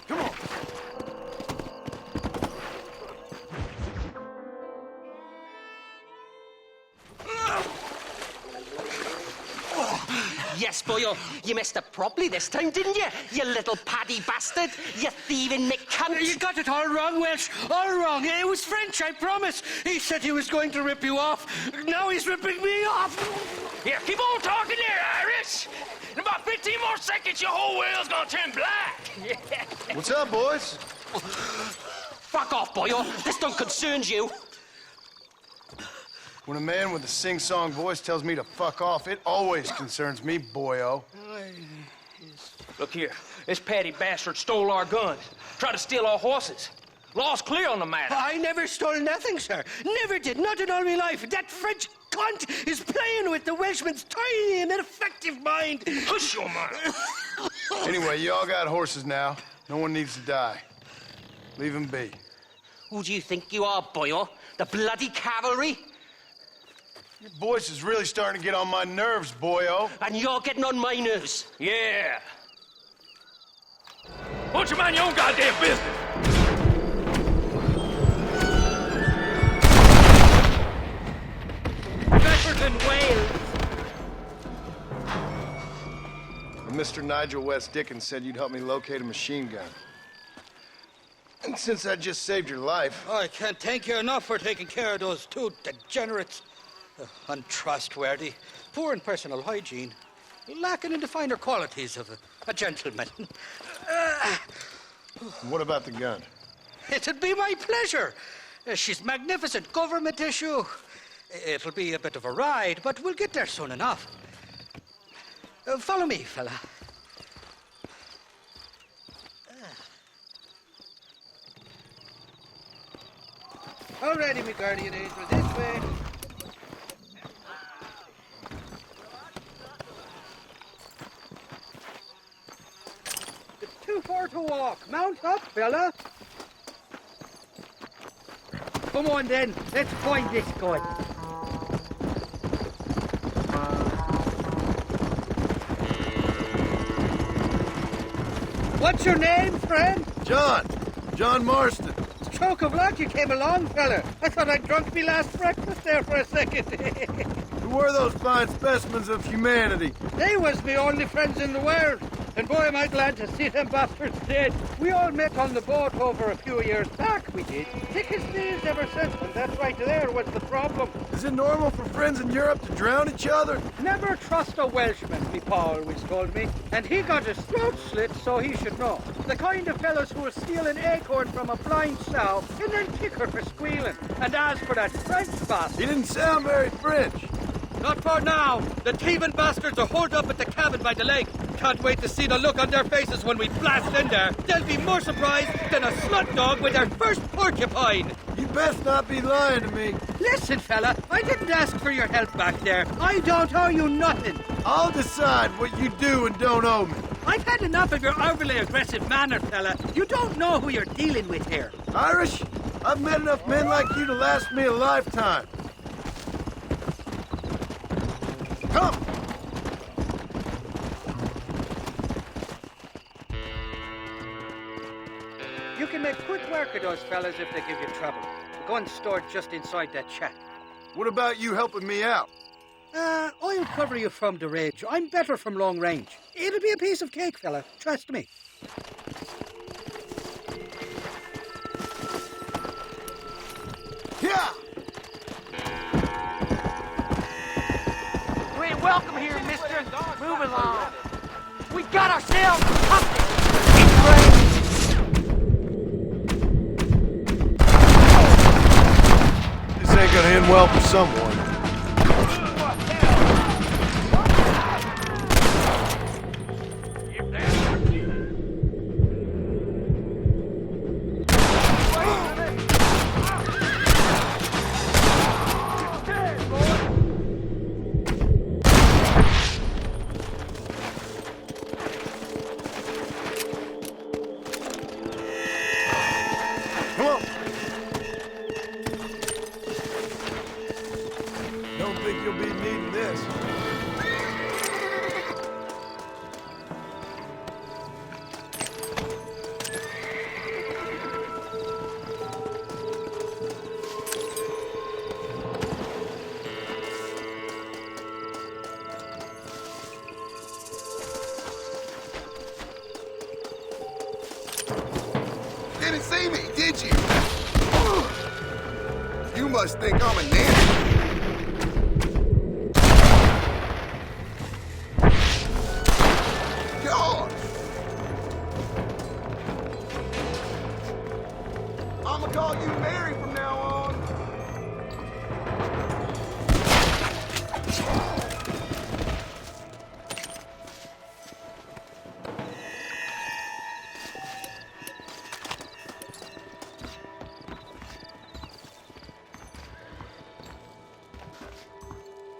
[SPEAKER 4] Come on.
[SPEAKER 7] Yes, boyo, you messed up properly this time, didn't you? You little paddy bastard. You thieving McCunt.
[SPEAKER 18] You got it all wrong, Welsh. All wrong. It was French, I promise. He said he was going to rip you off. Now he's ripping me off.
[SPEAKER 8] Here, keep on talking there, Irish. In about 15 more seconds, your whole world's gonna turn black.
[SPEAKER 3] What's up, boys?
[SPEAKER 7] Fuck off, boyo. This don't concern you.
[SPEAKER 3] When a man with a sing-song voice tells me to fuck off, it always concerns me, boyo.
[SPEAKER 15] Look here. This Paddy bastard stole our guns. Tried to steal our horses. Law's clear on the matter.
[SPEAKER 18] I never stole nothing, sir. Never did. Not in all my life. That French cunt is playing with the Welshman's tiny and ineffective mind.
[SPEAKER 8] Hush your mouth.
[SPEAKER 3] Anyway, you all got horses now. No one needs to die. Leave them be.
[SPEAKER 7] Who do you think you are, boyo? The bloody cavalry?
[SPEAKER 3] Your voice is really starting to get on my nerves, boyo.
[SPEAKER 7] And you're getting on my nerves.
[SPEAKER 15] Yeah.
[SPEAKER 8] Why don't you mind your own goddamn business?
[SPEAKER 15] Bedford and Wales.
[SPEAKER 3] Mr. Nigel West Dickens said you'd help me locate a machine gun. And since I just saved your life...
[SPEAKER 18] I can't thank you enough for taking care of those two degenerates. Untrustworthy, poor in personal hygiene, lacking in the finer qualities of a gentleman.
[SPEAKER 3] What about the gun?
[SPEAKER 18] It'd be my pleasure. She's magnificent, government issue. It'll be a bit of a ride, but we'll get there soon enough. Follow me, fella. All righty, me guardian angel, this way. It's too far to walk. Mount up, fella. Come on then, let's find this gun. What's your name, friend?
[SPEAKER 4] John Marston.
[SPEAKER 18] Stroke of luck you came along, fella. I thought I'd drunk me last breakfast there for a second.
[SPEAKER 4] Who were those fine specimens of humanity?
[SPEAKER 18] They was me only friends in the world. And boy, am I glad to see them bastards dead. We all met on the boat over a few years back, we did. Thick as thieves ever since, and that right there was the problem.
[SPEAKER 4] Is it normal for friends in Europe to drown each other?
[SPEAKER 18] Never trust a Welshman, me pa always told me. And he got his throat slit, so he should know. The kind of fellows who will steal an acorn from a blind sow and then kick her for squealing. And as for that French bastard...
[SPEAKER 4] He didn't sound very French.
[SPEAKER 18] Not for now. The thieving bastards are holed up at the cabin by the lake. Can't wait to see the look on their faces when we blast in there. They'll be more surprised than a slut dog with their first porcupine.
[SPEAKER 4] You best not be lying to me.
[SPEAKER 18] Listen, fella, I didn't ask for your help back there. I don't owe you nothing.
[SPEAKER 4] I'll decide what you do and don't owe me.
[SPEAKER 18] I've had enough of your overly aggressive manner, fella. You don't know who you're dealing with here.
[SPEAKER 4] Irish, I've met enough men like you to last me a lifetime. Come!
[SPEAKER 18] You can make quick work of those fellas if they give you trouble. The gun's stored just inside that shack.
[SPEAKER 4] What about you helping me out?
[SPEAKER 18] I'll cover you from the ridge. I'm better from long range. It'll be a piece of cake, fella. Trust me.
[SPEAKER 4] Yeah!
[SPEAKER 14] You ain't welcome here, mister. Move along. We got ourselves company.
[SPEAKER 4] This ain't gonna end well for someone.
[SPEAKER 20] Didn't see me, did you? You must think I'm a nanny. God! I'ma call you Mary from now on.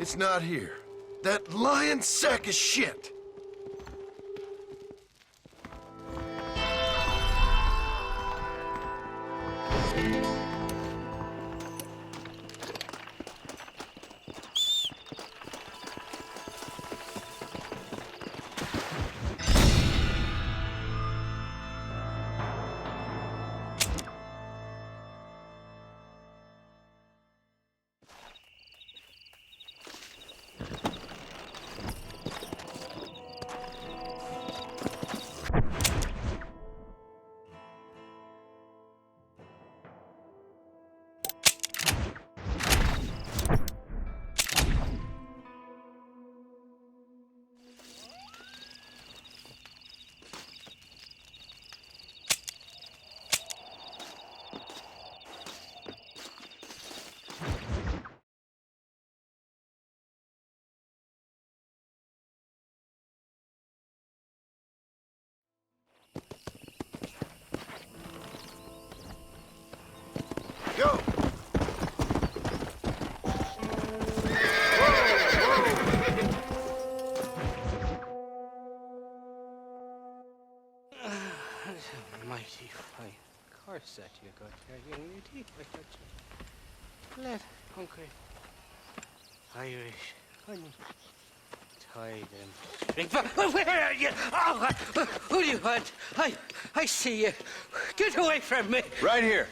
[SPEAKER 4] It's not here. That lying sack of shit. Go!
[SPEAKER 18] Mighty fine corset
[SPEAKER 10] you got there, young lady? Left, hungry. Irish. Honey. Tie them. Where are you? Oh, who do you want? I see you. Get away from me.
[SPEAKER 3] Right here.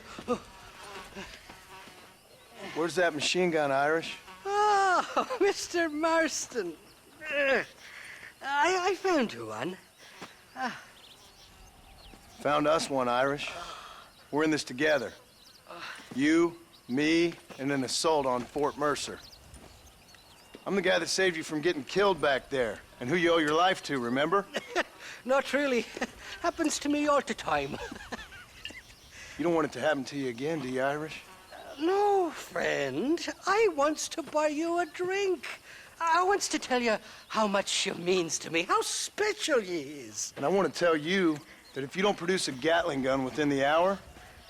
[SPEAKER 3] Where's that machine gun, Irish?
[SPEAKER 10] Oh, Mr. Marston. I found you one.
[SPEAKER 3] Found us one, Irish. We're in this together. You, me, and an assault on Fort Mercer. I'm the guy that saved you from getting killed back there, and who you owe your life to, remember?
[SPEAKER 10] Not really. Happens to me all the time.
[SPEAKER 3] You don't want it to happen to you again, do you, Irish?
[SPEAKER 10] No, friend. I wants to buy you a drink. I wants to tell you how much she means to me, how special you is.
[SPEAKER 3] And I want to tell you that if you don't produce a Gatling gun within the hour,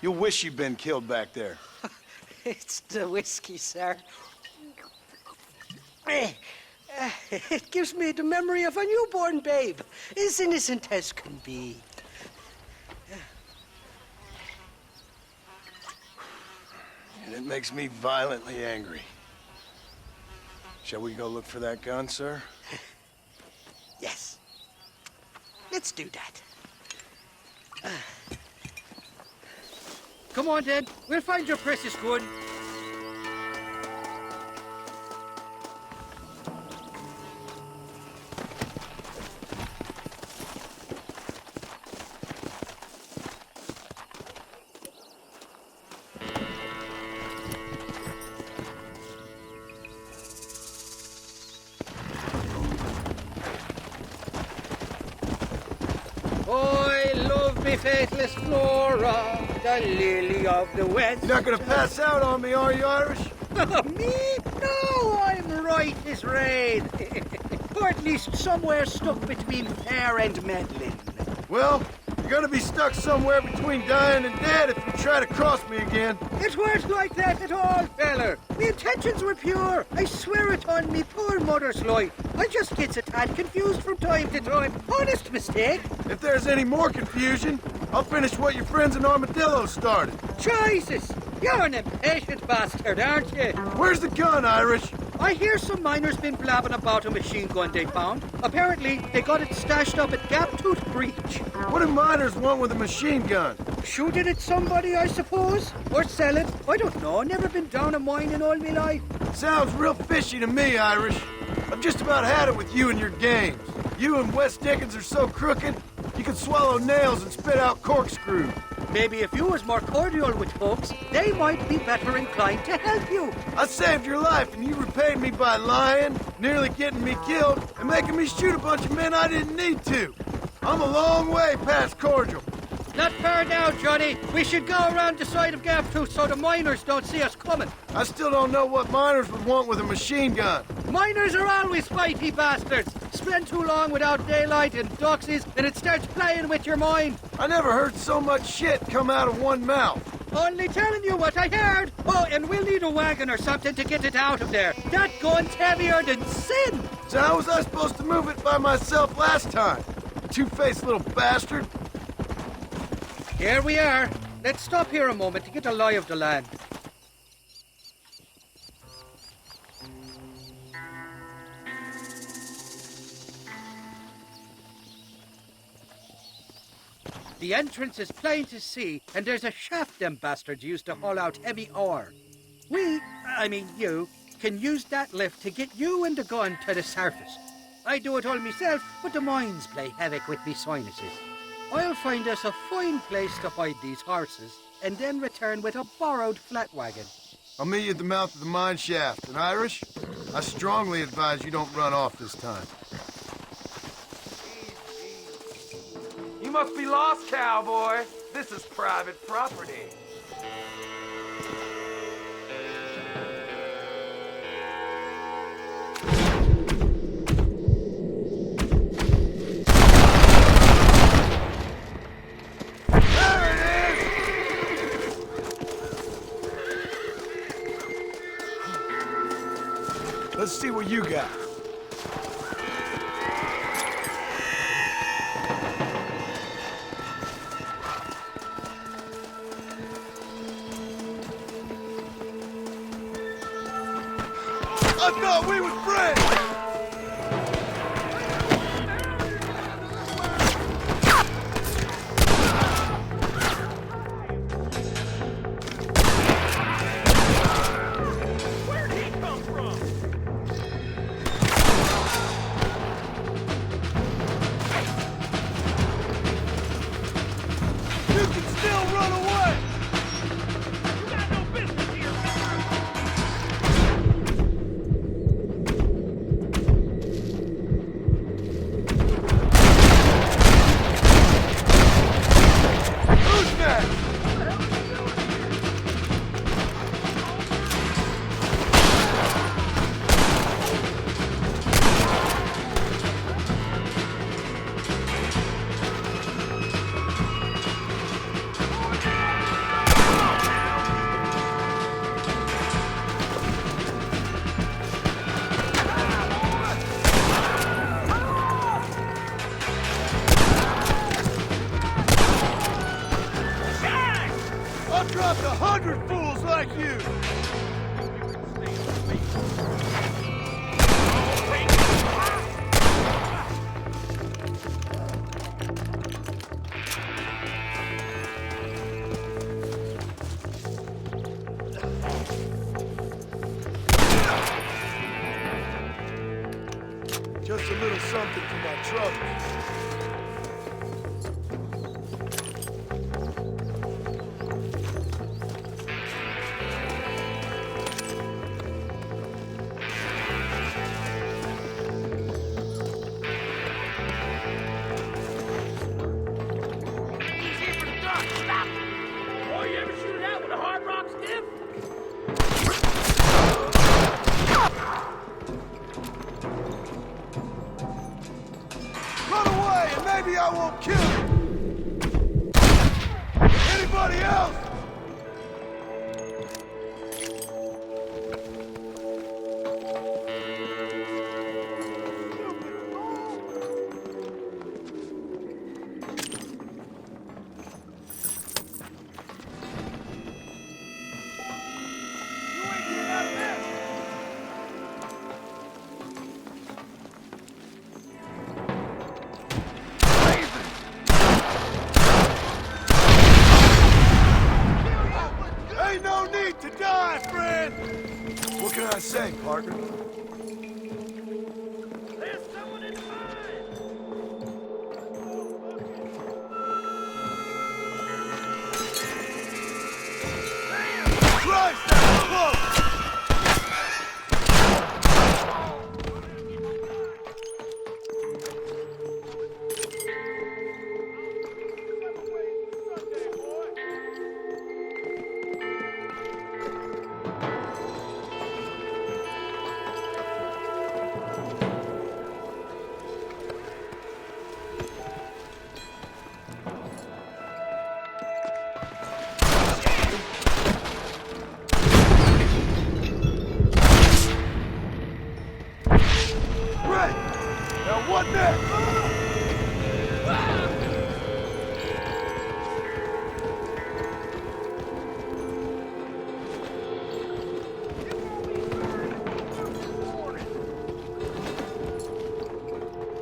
[SPEAKER 3] you'll wish you'd been killed back there.
[SPEAKER 10] It's the whiskey, sir. It gives me the memory of a newborn babe, as innocent as can be.
[SPEAKER 3] And it makes me violently angry. Shall we go look for that gun, sir?
[SPEAKER 10] Yes. Let's do that. Come on, then. We'll find your precious good. I love me faithless Flora, the lily of the West.
[SPEAKER 4] You're not gonna pass out on me, are you, Irish?
[SPEAKER 10] Me? No, I'm right as rain. Or at least somewhere stuck between fair and meddling.
[SPEAKER 4] Well, you're gonna be stuck somewhere between dying and dead if you try to cross me again.
[SPEAKER 10] It weren't like that at all, feller. Me intentions were pure. I swear it on me poor mother's life. I just gets a tad confused from time to time. Honest mistake.
[SPEAKER 4] If there's any more confusion, I'll finish what your friends in Armadillo started.
[SPEAKER 10] Jesus! You're an impatient bastard, aren't you?
[SPEAKER 4] Where's the gun, Irish?
[SPEAKER 10] I hear some miners been blabbing about a machine gun they found. Apparently, they got it stashed up at Gaptooth Breach.
[SPEAKER 4] What do miners want with a machine gun?
[SPEAKER 10] Shoot it at somebody, I suppose? Or sell it? I don't know. Never been down a mine in all my life.
[SPEAKER 4] Sounds real fishy to me, Irish. I've just about had it with you and your games. You and Wes Dickens are so crooked, you can swallow nails and spit out corkscrews.
[SPEAKER 10] Maybe if you was more cordial with folks, they might be better inclined to help you.
[SPEAKER 4] I saved your life, and you repaid me by lying, nearly getting me killed, and making me shoot a bunch of men I didn't need to. I'm a long way past cordial.
[SPEAKER 10] Not far now, Johnny. We should go around the side of Gaptooth so the miners don't see us coming.
[SPEAKER 4] I still don't know what miners would want with a machine gun.
[SPEAKER 10] Miners are always fighty bastards. Spend too long without daylight and doxies, and it starts playing with your mind.
[SPEAKER 4] I never heard so much shit come out of one mouth.
[SPEAKER 10] Only telling you what I heard. Oh, and we'll need a wagon or something to get it out of there. That gun's heavier than sin.
[SPEAKER 4] So how was I supposed to move it by myself last time? Two-faced little bastard.
[SPEAKER 10] Here we are. Let's stop here a moment to get a lie of the land. The entrance is plain to see, and there's a shaft them bastards used to haul out heavy ore. You, can use that lift to get you and the gun to the surface. I do it all myself, but the mines play havoc with me sinuses. I'll find us a fine place to hide these horses, and then return with a borrowed flat wagon.
[SPEAKER 4] I'll meet you at the mouth of the mine shaft. And Irish, I strongly advise you don't run off this time.
[SPEAKER 15] You must be lost, cowboy. This is private property.
[SPEAKER 3] Let's see what you got.
[SPEAKER 4] I thought we was friends! I've dropped 100 fools like you! Just a little something for my troubles. Maybe I won't kill you! Anybody else? To die, friend! What can I say, Parker? There's someone in mine! Christ, that's close! Now what next?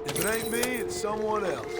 [SPEAKER 4] If it ain't me, it's someone else.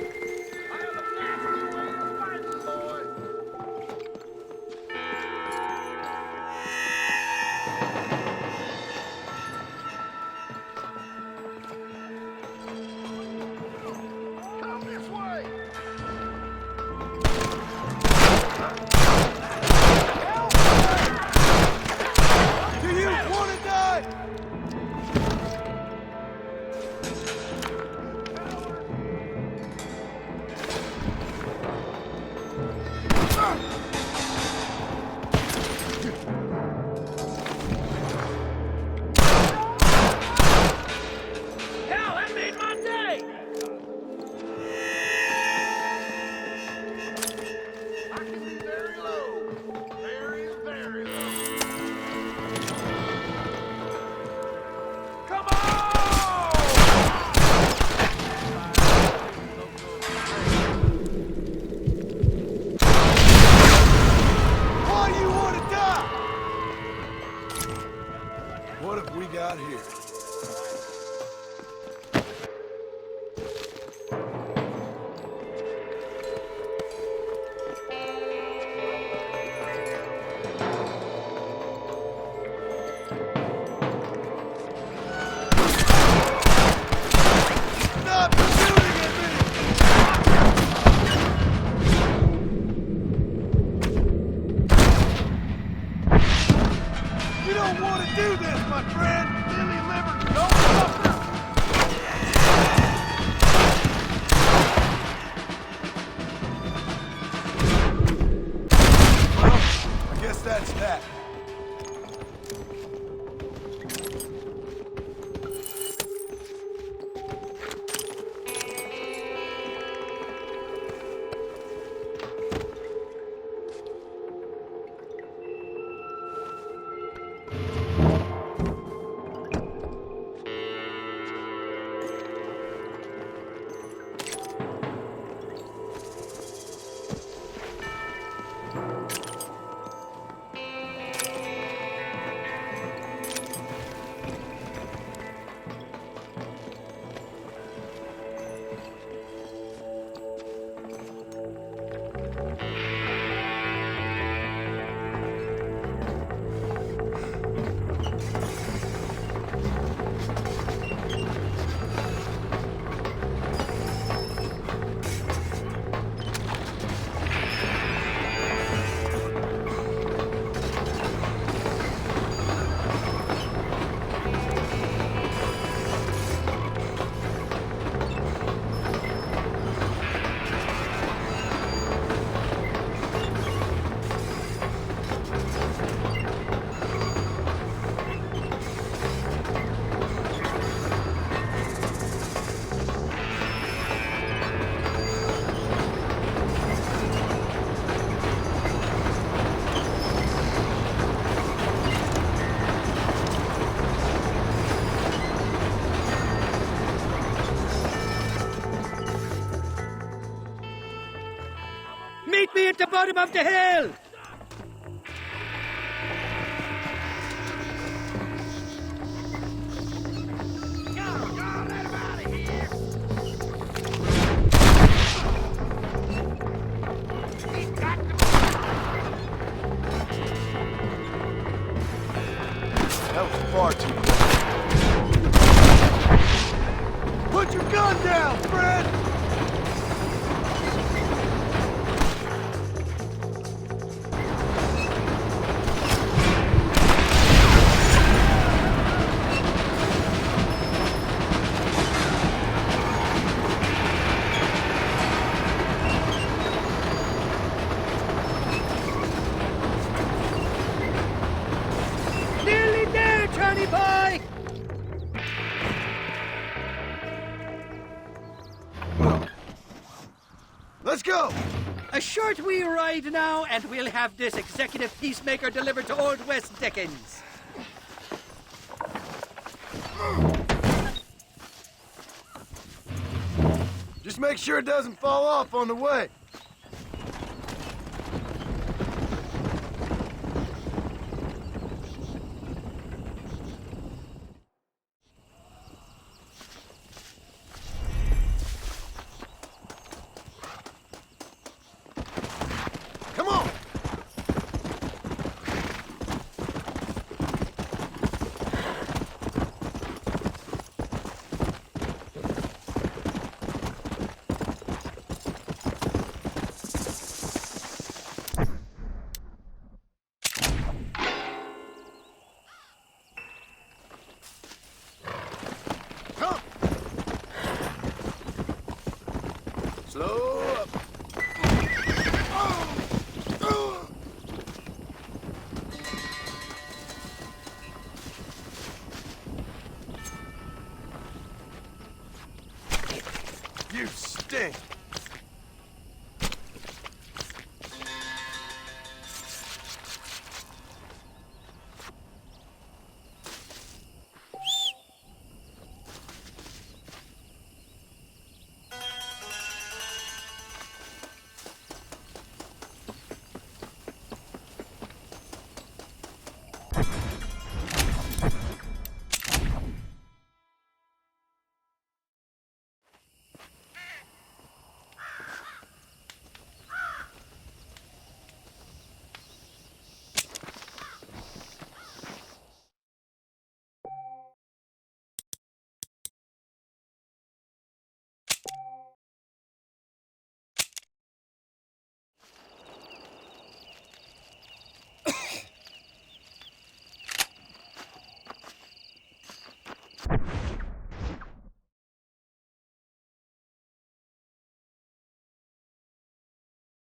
[SPEAKER 4] What have we got here? That's that.
[SPEAKER 18] Meet me at the bottom of the hill!
[SPEAKER 4] That was far too close. Put your gun down, Fred!
[SPEAKER 18] Nearly there, Johnny boy!
[SPEAKER 4] Let's go!
[SPEAKER 18] A short wee ride now, and we'll have this executive peacemaker delivered to Old West Dickens.
[SPEAKER 4] Just make sure it doesn't fall off on the way. Come on! Come! Slow up. You stink!